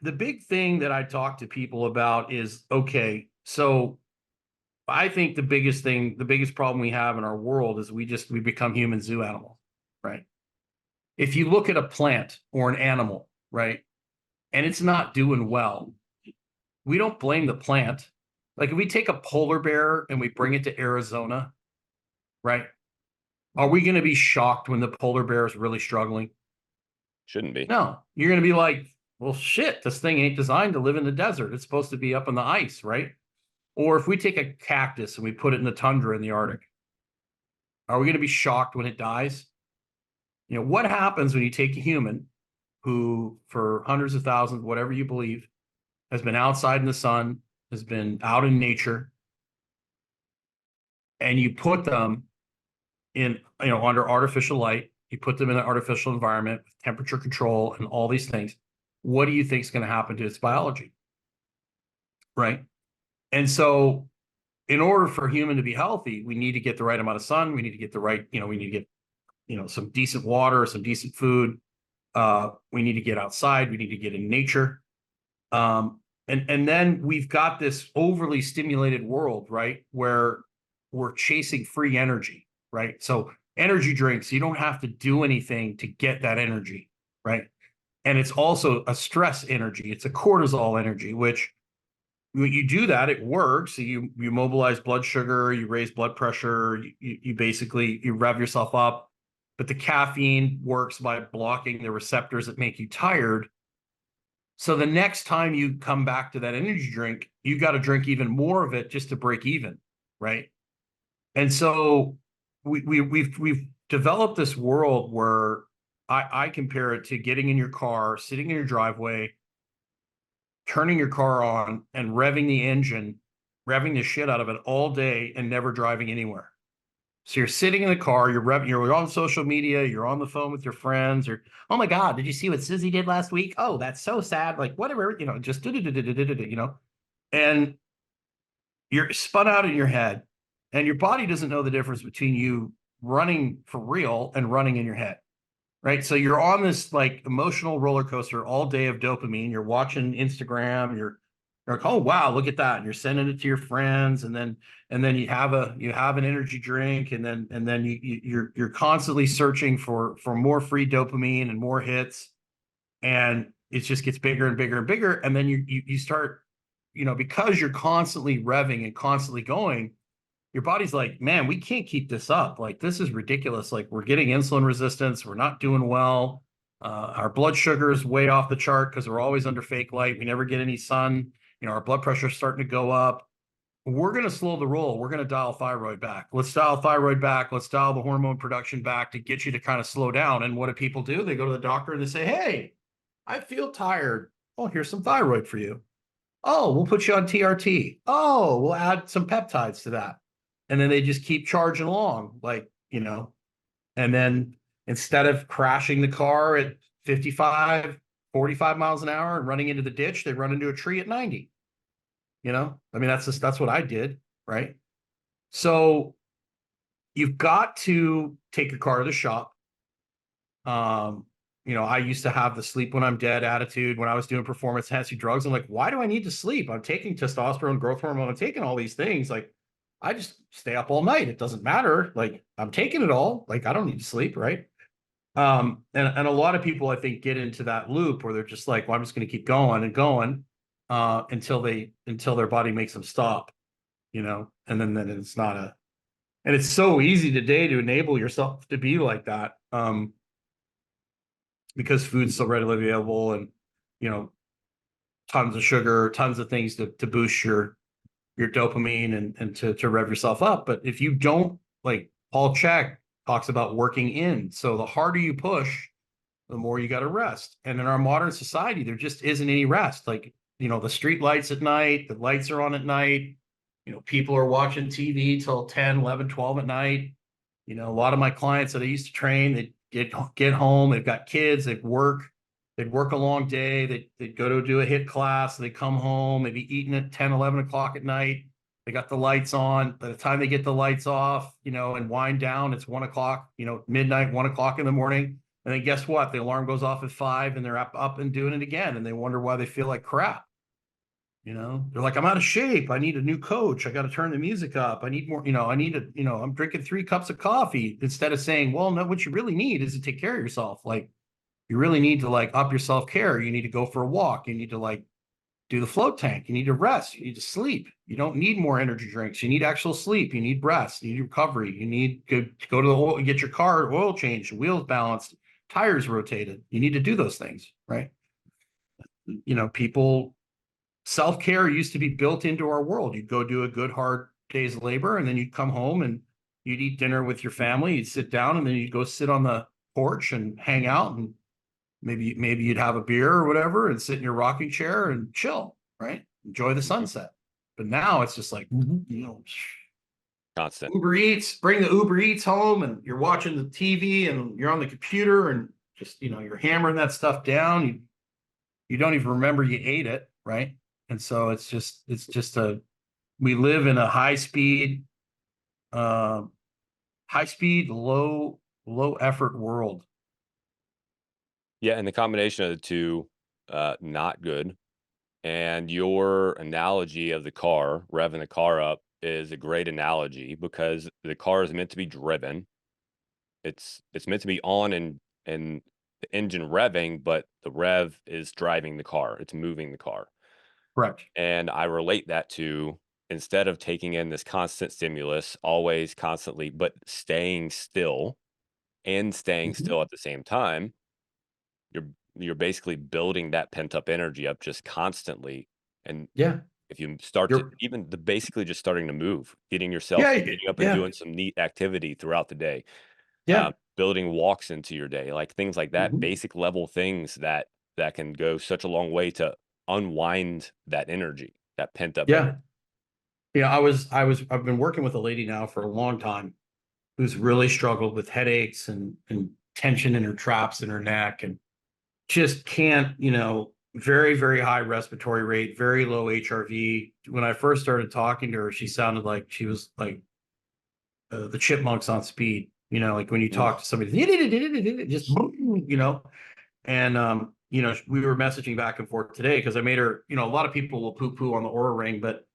the big thing that I talk to people about is, okay, so I think the biggest problem we have in our world is we become human zoo animals, right? If you look at a plant or an animal, right, and it's not doing well, we don't blame the plant. Like if we take a polar bear and we bring it to Arizona, right? Are we going to be shocked when the polar bear is really struggling? Shouldn't be. No, you're going to be like, well, shit, this thing ain't designed to live in the desert. It's supposed to be up in the ice, right? Or if we take a cactus and we put it in the tundra in the Arctic, are we going to be shocked when it dies? What happens when you take a human who for hundreds of thousands, whatever you believe, has been outside in the sun, has been out in nature, and you put them in, under artificial light, you put them in an artificial environment with temperature control and all these things. What do you think is going to happen to its biology? Right. And so in order for human to be healthy, we need to get the right amount of sun. We need to get the right, we need to get, some decent water, some decent food. We need to get outside. We need to get in nature. And then we've got this overly stimulated world, right, where we're chasing free energy, right? So energy drinks, you don't have to do anything to get that energy, right? And it's also a stress energy. It's a cortisol energy, which when you do that, it works. You mobilize blood sugar, you raise blood pressure, you basically you rev yourself up. But the caffeine works by blocking the receptors that make you tired. So the next time you come back to that energy drink, you got to drink even more of it just to break even, right? And so we've developed this world where I compare it to getting in your car, sitting in your driveway, turning your car on and revving the engine, revving the shit out of it all day and never driving anywhere. So you're sitting in the car, you're on social media, you're on the phone with your friends, or, oh my God, did you see what Susie did last week? Oh, that's so sad. Like whatever, just and you're spun out in your head, and your body doesn't know the difference between you running for real and running in your head. Right. So you're on this like emotional roller coaster all day of dopamine. You're watching Instagram, you're like, oh wow, look at that. And you're sending it to your friends, and then you have an energy drink, and then you're constantly searching for more free dopamine and more hits. And it just gets bigger and bigger and bigger. And then you start, because you're constantly revving and constantly going, your body's like, man, we can't keep this up. Like, this is ridiculous. Like, we're getting insulin resistance. We're not doing well. Our blood sugar is way off the chart because we're always under fake light. We never get any sun. Our blood pressure is starting to go up. We're going to slow the roll. We're going to dial thyroid back. Let's dial thyroid back. Let's dial the hormone production back to get you to kind of slow down. And what do people do? They go to the doctor and they say, hey, I feel tired. Oh, here's some thyroid for you. Oh, we'll put you on TRT. Oh, we'll add some peptides to that. And then they just keep charging along, and then instead of crashing the car at 55, 45 miles an hour and running into the ditch, they run into a tree at 90. That's what I did, right? So you've got to take your car to the shop. I used to have the sleep when I'm dead attitude when I was doing performance enhancing drugs. I'm like, why do I need to sleep? I'm taking testosterone, growth hormone, I'm taking all these things. Like, I just stay up all night. It doesn't matter. Like, I'm taking it all. Like, I don't need to sleep, right? And a lot of people, I think, get into that loop where they're just like, well, I'm just going to keep going and going until their body makes them stop, and then it's not and it's so easy today to enable yourself to be like that. Because food's so readily available, and tons of sugar, tons of things to boost your dopamine and to rev yourself up. But if you don't, like Paul Chek talks about working in, so the harder you push, the more you got to rest. And in our modern society, there just isn't any rest. Like, the street lights at night, the lights are on at night, people are watching TV till 10, 11, 12 at night. A lot of my clients that I used to train, they get home, they've got kids, they'd work a long day, they'd go to do a HIIT class, they come home, they'd be eating at 10, 11 o'clock at night, they got the lights on. By the time they get the lights off, and wind down, it's 1 o'clock, midnight, 1 o'clock in the morning. And then guess what? The alarm goes off at 5 and they're up and doing it again. And they wonder why they feel like crap. They're like, I'm out of shape. I need a new coach. I got to turn the music up. I need more, I'm drinking 3 cups of coffee, instead of saying, well, no, what you really need is to take care of yourself. Like, you really need to like up your self-care. You need to go for a walk. You need to like do the float tank. You need to rest. You need to sleep. You don't need more energy drinks. You need actual sleep. You need rest. You need recovery. You need to go to the oil, get your car oil changed, wheels balanced, tires rotated. You need to do those things, right? People, self-care used to be built into our world. You'd go do a good hard day's labor, and then you'd come home and you'd eat dinner with your family. You'd sit down, and then you'd go sit on the porch and hang out and maybe you'd have a beer or whatever and sit in your rocking chair and chill, right? Enjoy the Mhm. sunset. But now it's just like, Constant. Uber Eats, bring the Uber Eats home, and you're watching the TV and you're on the computer and just, you're hammering that stuff down. You don't even remember you ate it, right? And so it's just we live in a uh, high speed, low effort world. Yeah, and the combination of the two, not good. And your analogy of the car, revving the car up, is a great analogy because the car is meant to be driven. It's meant to be on and the engine revving, but the rev is driving the car. It's moving the car. Correct. And I relate that to, instead of taking in this constant stimulus, always constantly, but staying Mhm. still at the same time, you're you're basically building that pent up energy up just constantly. And Yeah. if you start to You're, even the basically just starting to move, yeah. getting up and Yeah. doing some neat activity throughout the day, Yeah. building walks into your day, like things like that, Mhm. basic level things that can go such a long way to unwind that energy, that pent up energy. Yeah. Yeah. I've been working with a lady now for a long time who's really struggled with headaches and tension in her traps in her neck and just can't, very, very high respiratory rate, very low HRV. When I first started talking to her, she sounded like she was like the chipmunks on speed, like when you Mm, talk to somebody, just, and, we were messaging back and forth today because I made her, a lot of people will poo poo on the Aura Ring, but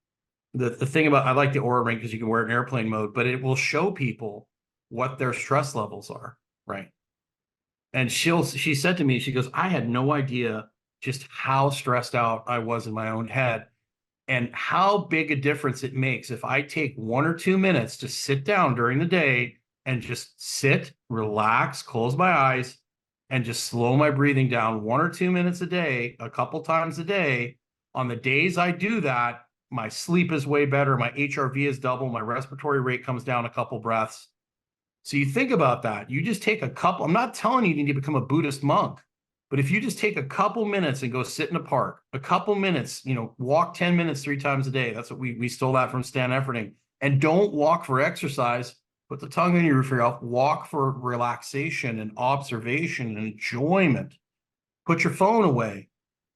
the thing about, I like the Aura Ring because you can wear it in airplane mode, but it will show people what their stress levels are, right? And she said to me, she goes, I had no idea just how stressed out I was in my own head and how big a difference it makes if I take 1 or 2 minutes to sit down during the day and just sit, relax, close my eyes, and just slow my breathing down 1 or 2 minutes a day, a couple times a day. On the days I do that, my sleep is way better. My HRV is double. My respiratory rate comes down a couple breaths. So you think about that. You just take a couple, I'm not telling you you need to become a Buddhist monk, but if you just take a couple minutes and go sit in a park, a couple minutes, walk 10 minutes 3 times a day. That's what we stole that from Stan Efferding. And don't walk for exercise. Put the tongue in your mouth. Walk for relaxation and observation and enjoyment. Put your phone away.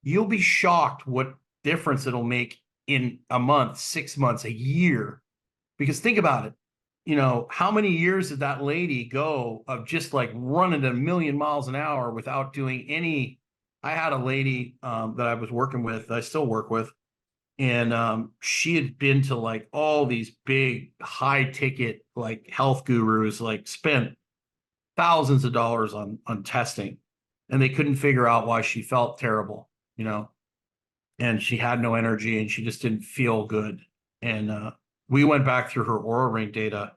You'll be shocked what difference it'll make in a month, 6 months, a year. Because think about it, how many years did that lady go of just like running at a million miles an hour without doing any? I had a lady that I was working with, I still work with, and she had been to like all these big high ticket like health gurus, like spent thousands of dollars on testing, and they couldn't figure out why she felt terrible, and she had no energy and she just didn't feel good. And we went back through her Aura Ring data,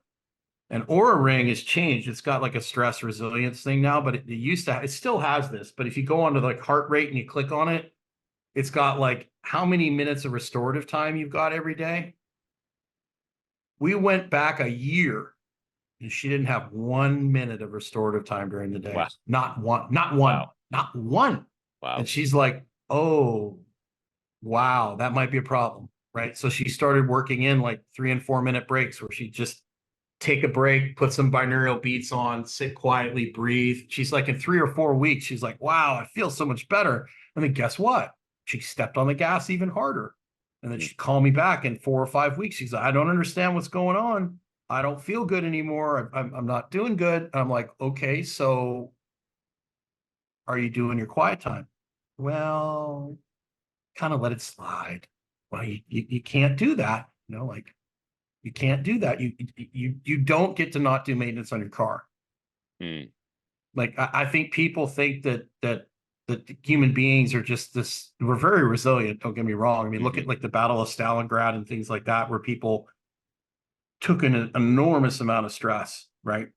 and Aura Ring has changed. It's got like a stress resilience thing now, but it used to, it still has this. But if you go onto like heart rate and you click on it, it's got like how many minutes of restorative time you've got every day. We went back a year and she didn't have 1 minute of restorative time during the wow, day. Not one, not wow, one, not one. And wow. she's like, oh, wow, that might be a problem. Right. So she started working in like 3 and 4 minute breaks where she just take a break, put some binaural beats on, sit quietly, breathe. She's like, in 3 or 4 weeks, she's like, wow, I feel so much better. And then guess what? She stepped on the gas even harder. And then Mm, she called me back in 4 or 5 weeks. She's like, I don't understand what's going on. I don't feel good anymore. I'm not doing good. And I'm like, okay, so are you doing your quiet time? Well, kind of let it slide. Well, you can't do that. Like you can't do that. You don't get to not do maintenance on your car. mm, Like I think people think that human beings are just this. We're very resilient. Don't get me wrong. I mean, look mhm, at like the Battle of Stalingrad and things like that, where people took an enormous amount of stress, right?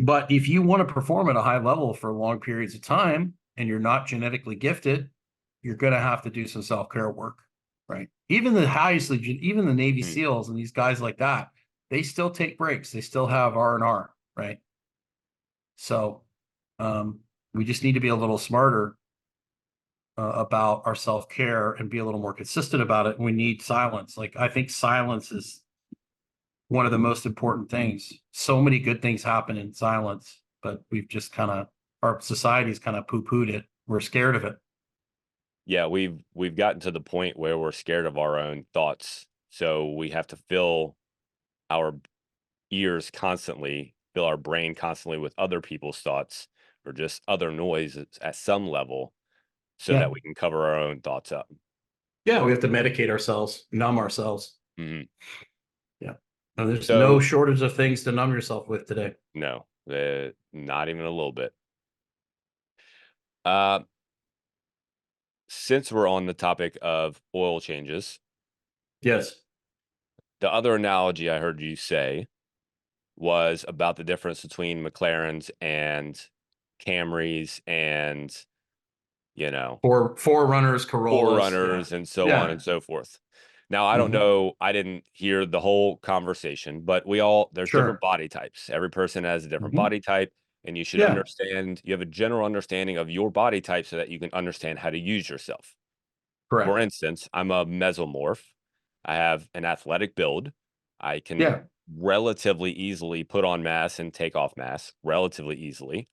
But if you want to perform at a high level for long periods of time and you're not genetically gifted, you're going to have to do some self-care work, right? Even the highest, even the Navy mm. SEALs and these guys like that, they still take breaks. They still have R&R, right? So, um, We just need to be a little smarter about our self-care and be a little more consistent about it. We need silence. Like, I think silence is one of the most important things. So many good things happen in silence, but we've just our society's kind of poo-pooed it. We're scared of it. Yeah, we've gotten to the point where we're scared of our own thoughts. So we have to fill our ears constantly, fill our brain constantly with other people's thoughts or just other noise at some level so Yeah. that we can cover our own thoughts up. Yeah. We have to medicate ourselves, numb ourselves. Mhm. Yeah. And there's no So, shortage of things to numb yourself with today. no, not even a little bit. Uh, since we're on the topic of oil changes, Yes. the other analogy I heard you say was about the difference between McLarens and Camrys and, you know, Forerunners, Corollas. Yeah. Forerunners and so on Yeah. and so forth. Now, I don't Hmm. know, I didn't hear the whole conversation, but there's different Sure. body types. Every person has a different Hmm. body type, and you should Yeah. understand, you have a general understanding of your body type so that you can understand how to use yourself. For Correct. instance, I'm a mesomorph. I have an athletic build. I can Yeah. relatively easily put on mass and take off mass relatively easily.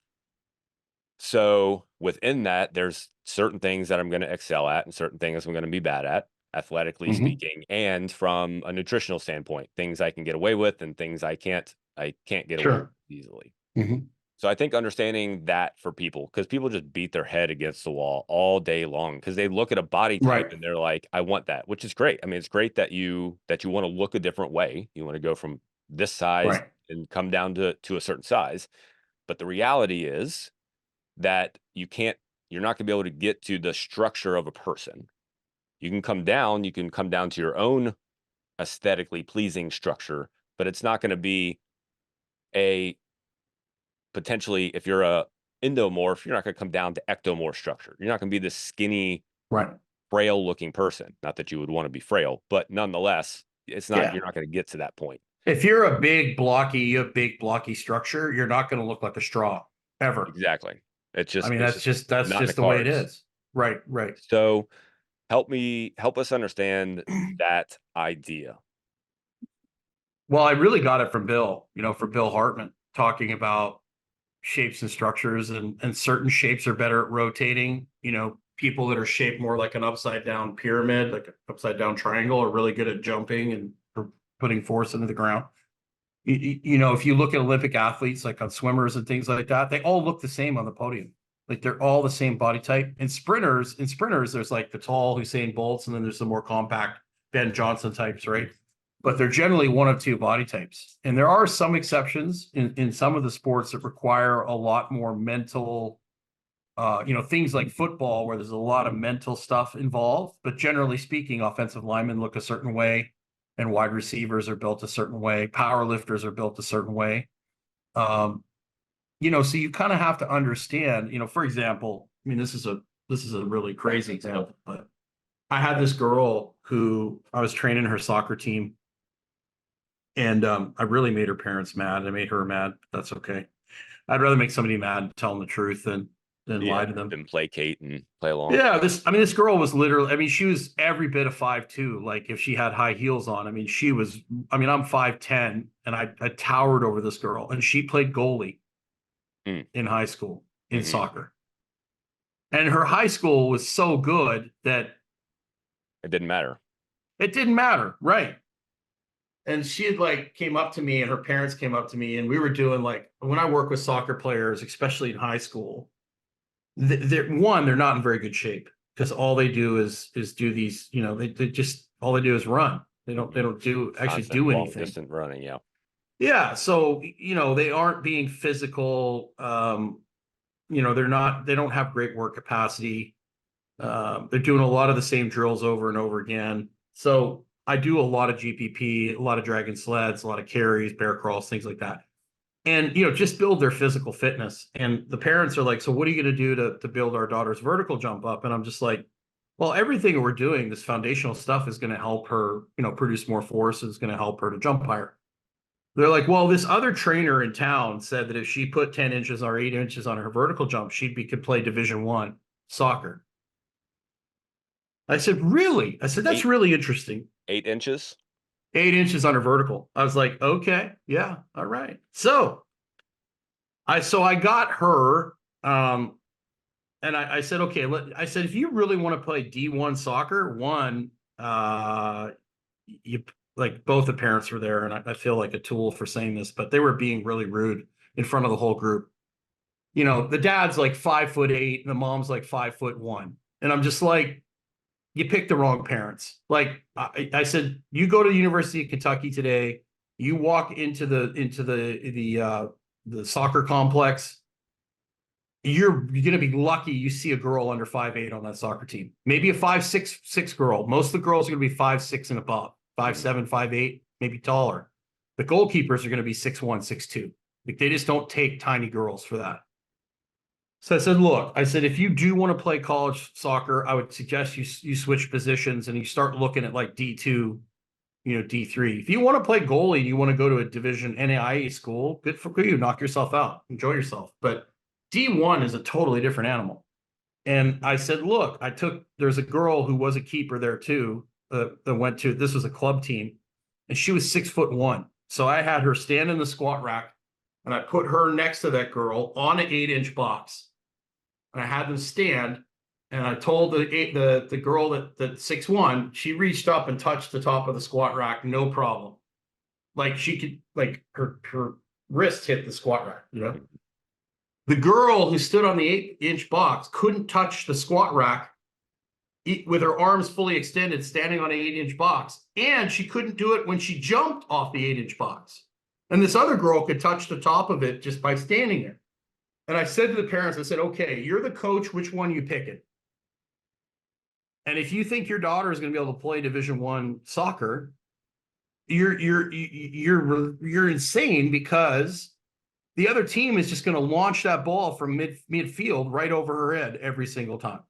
So within that, there's certain things that I'm going to excel at and certain things I'm going to be bad at, athletically Hmm. speaking, and from a nutritional standpoint, things I can get away with and things I can't get away with Sure. easily. Hmm. So I think understanding that for people, because people just beat their head against the wall all day long because they look at a body type Right. and they're like, I want that, which is great. I mean, it's great that you want to look a different way. You want to go from this size Right. and come down to a certain size. But the reality is that you're not going to be able to get to the structure of a person. You can come down to your own aesthetically pleasing structure, but it's not going to be a potentially, if you're a endomorph, you're not going to come down to ectomorph structure. You're not going to be this skinny, Right. frail looking person. Not that you would want to be frail, but nonetheless, Yeah. you're not going to get to that point. If you have big blocky structure, you're not going to look like a straw ever. Exactly. I mean, It's just that's not in the just the way it cards. is. Right. Right. So help us understand that idea. Well, I really got it from Bill, from Bill Hartman talking about shapes and structures, and certain shapes are better at rotating. People that are shaped more like an upside down pyramid, like an upside down triangle, are really good at jumping and putting force into the ground. If you look at Olympic athletes, like on swimmers and things like that, they all look the same on the podium. Like, they're all the same body type. And sprinters, there's like the tall Usain Bolts, and then there's the more compact Ben Johnson types, right? But they're generally one of two body types. And there are some exceptions in some of the sports that require a lot more mental, things like football, where there's a lot of mental stuff involved. But generally speaking, offensive linemen look a certain way, and wide receivers are built a certain way. Power lifters are built a certain way. Um, so you kind of have to understand, for example, I mean, this is a really crazy example, but I had this girl who I was training her soccer team, and I really made her parents mad. I made her mad. That's okay. I'd rather make somebody mad and tell them the truth than Yeah. lie to them. Then placate and play along. Yeah, this girl was literally, I mean, she was every bit of 5'2". Like, if she had high heels on, I mean, I'm 5'10", and I towered over this girl, and she played goalie Mm, in high school in hmm. soccer. And her high school was so good that It didn't matter. it didn't matter, right? And she had, like, came up to me, and her parents came up to me, and we were doing, like, when I work with soccer players, especially in high school, they're not in very good shape, because all they do is do these, they just, all they do is run. They don't do actually Constant do long anything. distance running. Yeah. Yeah, so they aren't being physical. They don't have great work capacity. They're doing a lot of the same drills over and over again. So I do a lot of GPP, a lot of dragon sleds, a lot of carries, bear crawls, things like that. And just build their physical fitness. And the parents are like, so what are you going to do to build our daughter's vertical jump up? And I'm just like, well, everything we're doing, this foundational stuff, is going to help her, produce more force. It's going to help her to jump higher. They're like, well, this other trainer in town said that if she put 10 inches or 8 inches on her vertical jump, could play Division I soccer. I said, really? I said, that's Eight really interesting. 8 inches. 8 inches on her vertical. I was like, okay, yeah, all right. So I got her, and I said, okay, I said, if you really want to play D1 soccer, you like both the parents were there, and I feel like a tool for saying this, but they were being really rude in front of the whole group. The dad's like 5'8" and the mom's like 5'1", and I'm just like, you picked the wrong parents. Like I said, you go to the University of Kentucky today, you walk into the soccer complex, you're going to be lucky you see a girl under 5'8" on that soccer team. Maybe a 5'6" girl. Most of the girls are going to be 5'6" and above, 5'7", 5'8", maybe taller. The goalkeepers are going to be 6'1", 6'2". Like, they just don't take tiny girls for that. So I said, look, I said, if you do want to play college soccer, I would suggest you switch positions and you start looking at like D2, D3. If you want to play goalie and you want to go to a division NAIA school, good for you. Knock yourself out. Enjoy yourself. But D1 is a totally different animal. And I said, look, there's a girl who was a keeper there too, that went to, this was a club team, and she was 6'1". So I had her stand in the squat rack, and I put her next to that girl on an 8-inch box. And I had them stand, and I told the girl that 6'1", she reached up and touched the top of the squat rack, no problem. Like, she could, like, her wrist hit the squat rack. The girl who stood on the 8-inch box couldn't touch the squat rack with her arms fully extended, standing on an 8-inch box, and she couldn't do it when she jumped off the 8-inch box. And this other girl could touch the top of it just by standing there. And I said to the parents, I said, okay, you're the coach, which one you picking? And if you think your daughter is going to be able to play Division I soccer, you're insane, because the other team is just going to launch that ball from midfield right over her head every single time.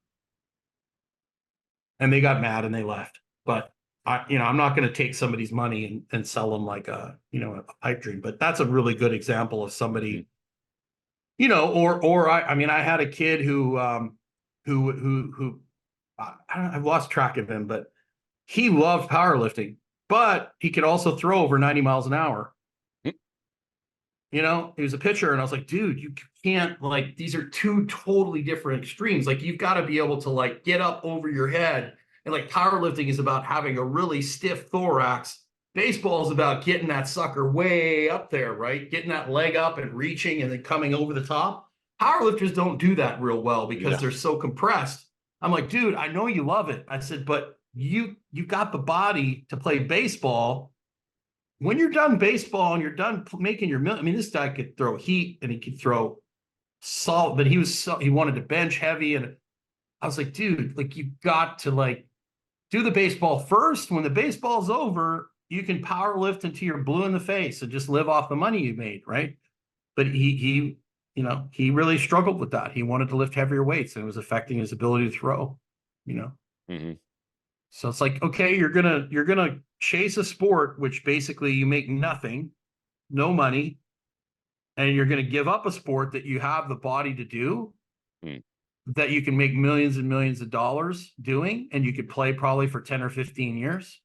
And they got mad and they left. But I'm not going to take somebody's money and sell them like a pipe dream. But that's a really good example of somebody, I had a kid who I've lost track of him, but he loved powerlifting, but he could also throw over 90 miles an hour. He was a pitcher, and I was like, dude, you can't, like, these are two totally different extremes. Like, you've got to be able to, like, get up over your head. And, like, powerlifting is about having a really stiff thorax. Baseball is about getting that sucker way up there, right? Getting that leg up and reaching and then coming over the top. Powerlifters don't do that real well because they're so compressed. I'm like, dude, I know you love it. I said, but you got the body to play baseball. When you're done baseball and you're done making your million, this guy could throw heat and he could throw salt, but he wanted to bench heavy. And I was like, dude, like, you've got to, like, do the baseball first. When the baseball's over, you can power lift until you're blue in the face and just live off the money you made, right? But he really struggled with that. He wanted to lift heavier weights, and it was affecting his ability to throw. Mm-hmm. So it's like, okay, you're gonna chase a sport which basically you make nothing, no money, and you're gonna give up a sport that you have the body to do, that you can make millions and millions of dollars doing, and you could play probably for 10 or 15 years,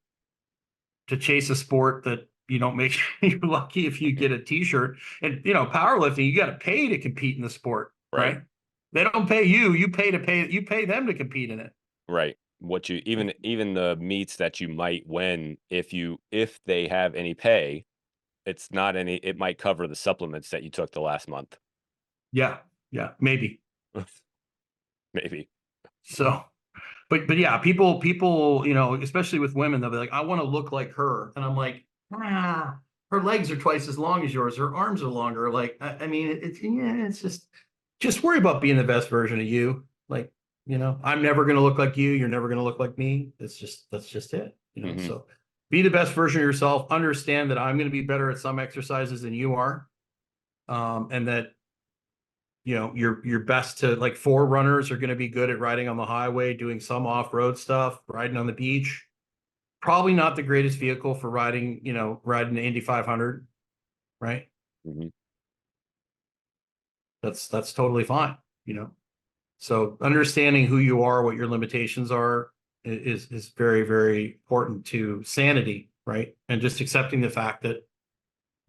to chase a sport that you don't make. You're lucky if you get a t-shirt. And powerlifting, you got to pay to compete in the sport, right? They don't pay you. You pay them to compete in it. Right. What you even the meets that you might win, if they have any pay, it might cover the supplements that you took the last month. Yeah, maybe. Maybe. So, but yeah, people, especially with women, they'll be like, I want to look like her. And I'm like, her legs are twice as long as yours. Her arms are longer. Like, it's just worry about being the best version of you. Like, I'm never going to look like you. You're never going to look like me. That's just it. So be the best version of yourself. Understand that I'm going to be better at some exercises than you are. And that, you're best to, like, forerunners are going to be good at riding on the highway, doing some off-road stuff, riding on the beach. Probably not the greatest vehicle for riding the Indy 500. right? Mhm. That's totally fine, you know. So understanding who you are, what your limitations are, is very, very important to sanity, right? And just accepting the fact that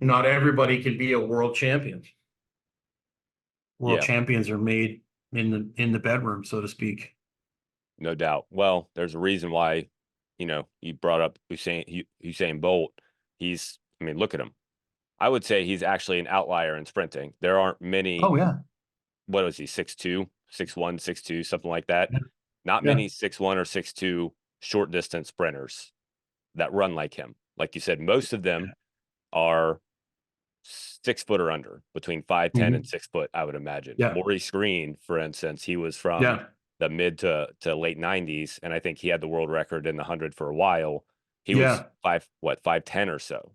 not everybody can be a world champion. World Yeah, champions are made in the bedroom, so to speak. no doubt. Well, there's a reason why, you brought up Usain Bolt. I mean, look at him. I would say he's actually an outlier in sprinting. There aren't many, Oh yeah, what was he, 6'2", 6'1", 6'2", something like that. yeah, Not yeah, many 6'1" or 6'2" short distance sprinters that run like him. Like you said, most of them are 6 foot or under, between 5'10" and mhm, 6 foot, I would imagine. yeah, Maurice Green, for instance, he was from yeah, the mid to late 90s, and I think he had the world record in the 100 for a while. He was yeah, 5'10" or so.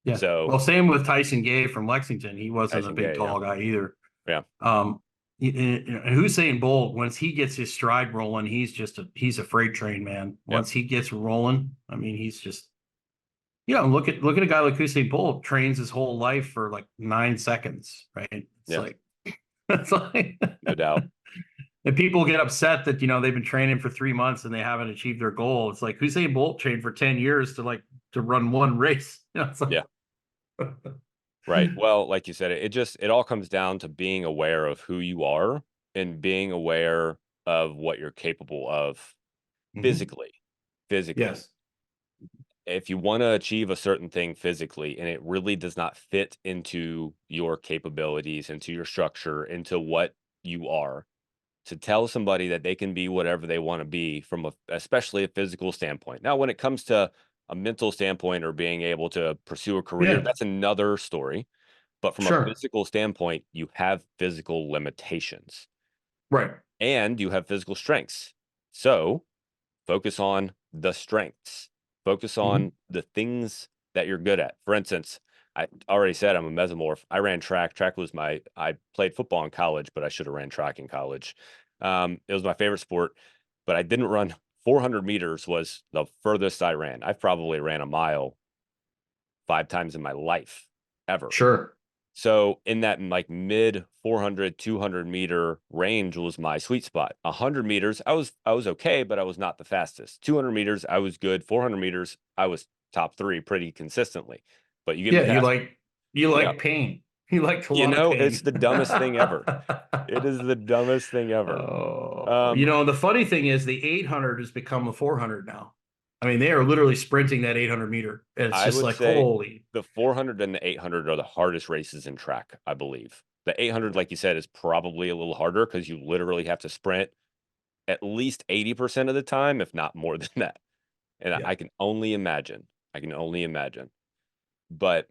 yeah. So Well, same with Tyson Gay from Lexington. He wasn't a Tyson big, Gay, yeah, tall guy either. yeah, And Usain Bolt, once he gets his stride rolling, he's a freight train, man. yep, Once he gets rolling, I mean, he's just, look at a guy like Usain Bolt trains his whole life for like 9 seconds, right? It's yeah, like it's like no doubt. and people get upset that they've been training for 3 months and they haven't achieved their goal. It's like Usain Bolt trained for 10 years to run one race. It's like Yeah, right. Well, like you said, it all comes down to being aware of who you are and being aware of what you're capable of Mhm. physically. Physically. Yes. If you want to achieve a certain thing physically and it really does not fit into your capabilities, into your structure, into what you are, to tell somebody that they can be whatever they want to be from especially a physical standpoint. Now, when it comes to a mental standpoint or being able to pursue a career, Yeah. that's another story. But from a Sure. physical standpoint, you have physical limitations Right. and you have physical strengths. So focus on the strengths. Focus Hmm. on the things that you're good at. For instance, I already said I'm a mesomorph. I ran track. I played football in college, but I should have ran track in college. It was my favorite sport, but I didn't run 400 meters was the furthest I ran. I've probably ran a mile 5 times in my life ever. Sure. So in that like mid 400, 200 meter range was my sweet spot. 100 meters, I was okay, but I was not the fastest. 200 meters, I was good. 400 meters, I was top three pretty consistently. But you get me Yeah, you past, like you yeah, like pain. You liked a lot of it's pain. the dumbest thing ever. It is the dumbest thing ever. Oh, Um, the funny thing is the 800 has become a 400 now. I mean, they are literally sprinting that 800 meter. And it's I just would like, say holy. the 400 and the 800 are the hardest races in track, I believe. The 800, like you said, is probably a little harder because you literally have to sprint at least 80% of the time, if not more than that. And I Yeah. I can only imagine. I can only imagine. But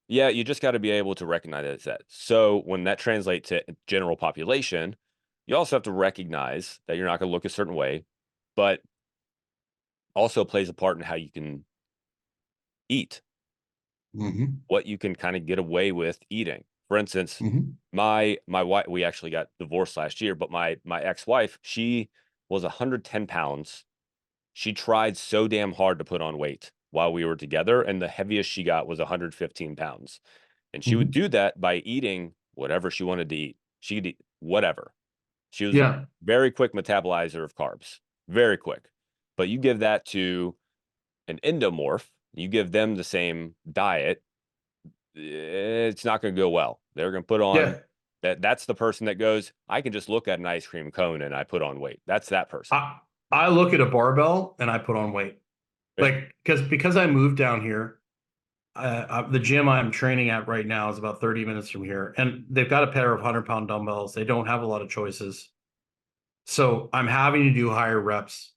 yeah, you just got to be able to recognize that. So when that translates to general population, you also have to recognize that you're not going to look a certain way, but also plays a part in how you can eat, Hmm. what you can kind of get away with eating. For instance, Hmm. my wife, we actually got divorced last year, but my ex-wife, she was 110 pounds. She tried so damn hard to put on weight while we were together, and the heaviest she got was 115 pounds. And she would Hmm. do that by eating whatever she wanted to eat. She could eat whatever. She was a Yeah. very quick metabolizer of carbs, very quick. But you give that to an endomorph, you give them the same diet, it's not going to go well. They're going to put on Yeah. that's the person that goes, I can just look at an ice cream cone and I put on weight. That's that person. I I look at a barbell and I put on weight. Yeah. Like because I moved down here, the gym I'm training at right now is about 30 minutes from here, and they've got a pair of 100-pound dumbbells. They don't have a lot of choices. So I'm having to do higher reps,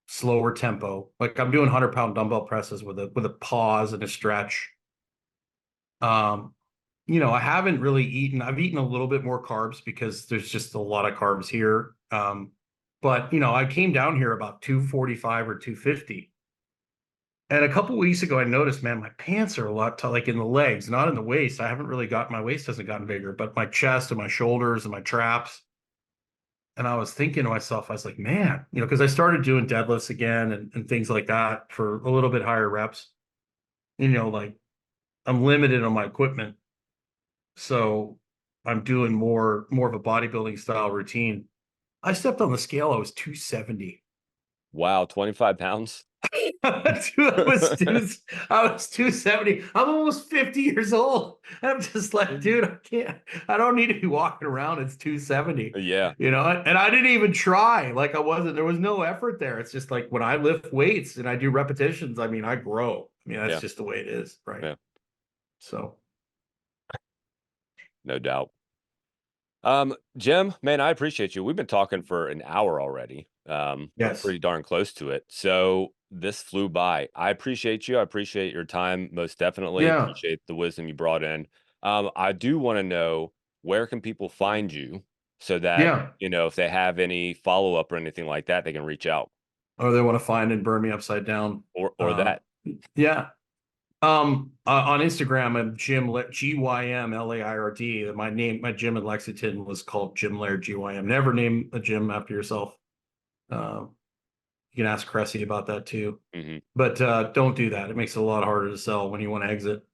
slower tempo. Like I'm doing 100-pound dumbbell presses with a pause and a stretch. Um, I haven't really eaten. I've eaten a little bit more carbs because there's just a lot of carbs here. But I came down here about 245 or 250. And a couple weeks ago, I noticed, man, my pants are a lot like in the legs, not in the waist. I haven't really got my waist hasn't gotten bigger, but my chest and my shoulders and my traps. And I was thinking to myself, I was like, man, because I started doing deadlifts again and things like that for a little bit higher reps. Like I'm limited on my equipment, so I'm doing more of a bodybuilding style routine. I stepped on the scale, I was 270. Wow, 25 pounds. I was two, I was 270. I'm almost 50 years old. I'm just like, dude, I can't, I don't need to be walking around. It's 270, Yeah, and I didn't even try. Like there was no effort there. It's just like when I lift weights and I do repetitions, I mean, I grow. I mean, that's yeah, just the way it is, right? yeah, So, no doubt. Jim, man, I appreciate you. We've been talking for an hour already. We're yes. pretty darn close to it. So this flew by. I appreciate you. I appreciate your time, most definitely. Yeah. Appreciate the wisdom you brought in. I do want to know, where can people find you so that, Yeah. if they have any follow-up or anything like that, they can reach out, Or they want to find and burn me upside down. or Uh, that. yeah. On Instagram, I'm Gym Laird. My gym in Lexington was called Jim Laird GYM. Never name a gym after yourself. Um, you can ask Cressy about that too, Hmm. but don't do that. It makes it a lot harder to sell when you want to exit.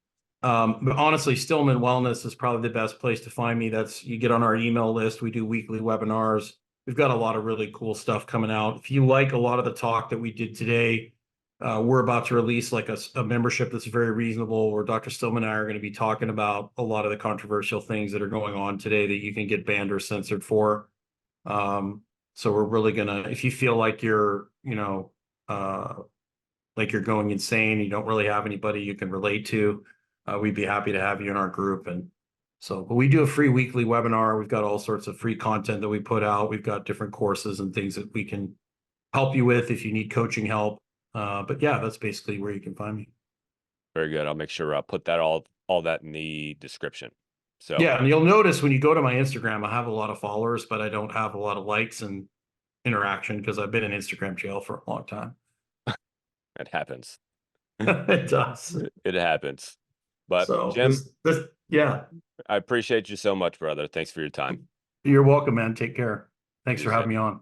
But honestly, Stillman Wellness is probably the best place to find me. You get on our email list. We do weekly webinars. We've got a lot of really cool stuff coming out. If you like a lot of the talk that we did today, we're about to release like a membership that's very reasonable, where Dr. Stillman and I are going to be talking about a lot of the controversial things that are going on today that you can get banned or censored for. Um, so we're really gonna, if you feel like like you're going insane, you don't really have anybody you can relate to, we'd be happy to have you in our group. And so, but we do a free weekly webinar. We've got all sorts of free content that we put out. We've got different courses and things that we can help you with if you need coaching help. But yeah, that's basically where you can find me. Very good. I'll make sure I put that all that in the description. So Yeah, and you'll notice when you go to my Instagram, I have a lot of followers, but I don't have a lot of likes and interaction because I've been in Instagram jail for a long time. it happens. It does. It happens. But So Jim, yeah. I appreciate you so much, brother. Thanks for your time. You're welcome, man. Take care. Thanks You for too. having me on.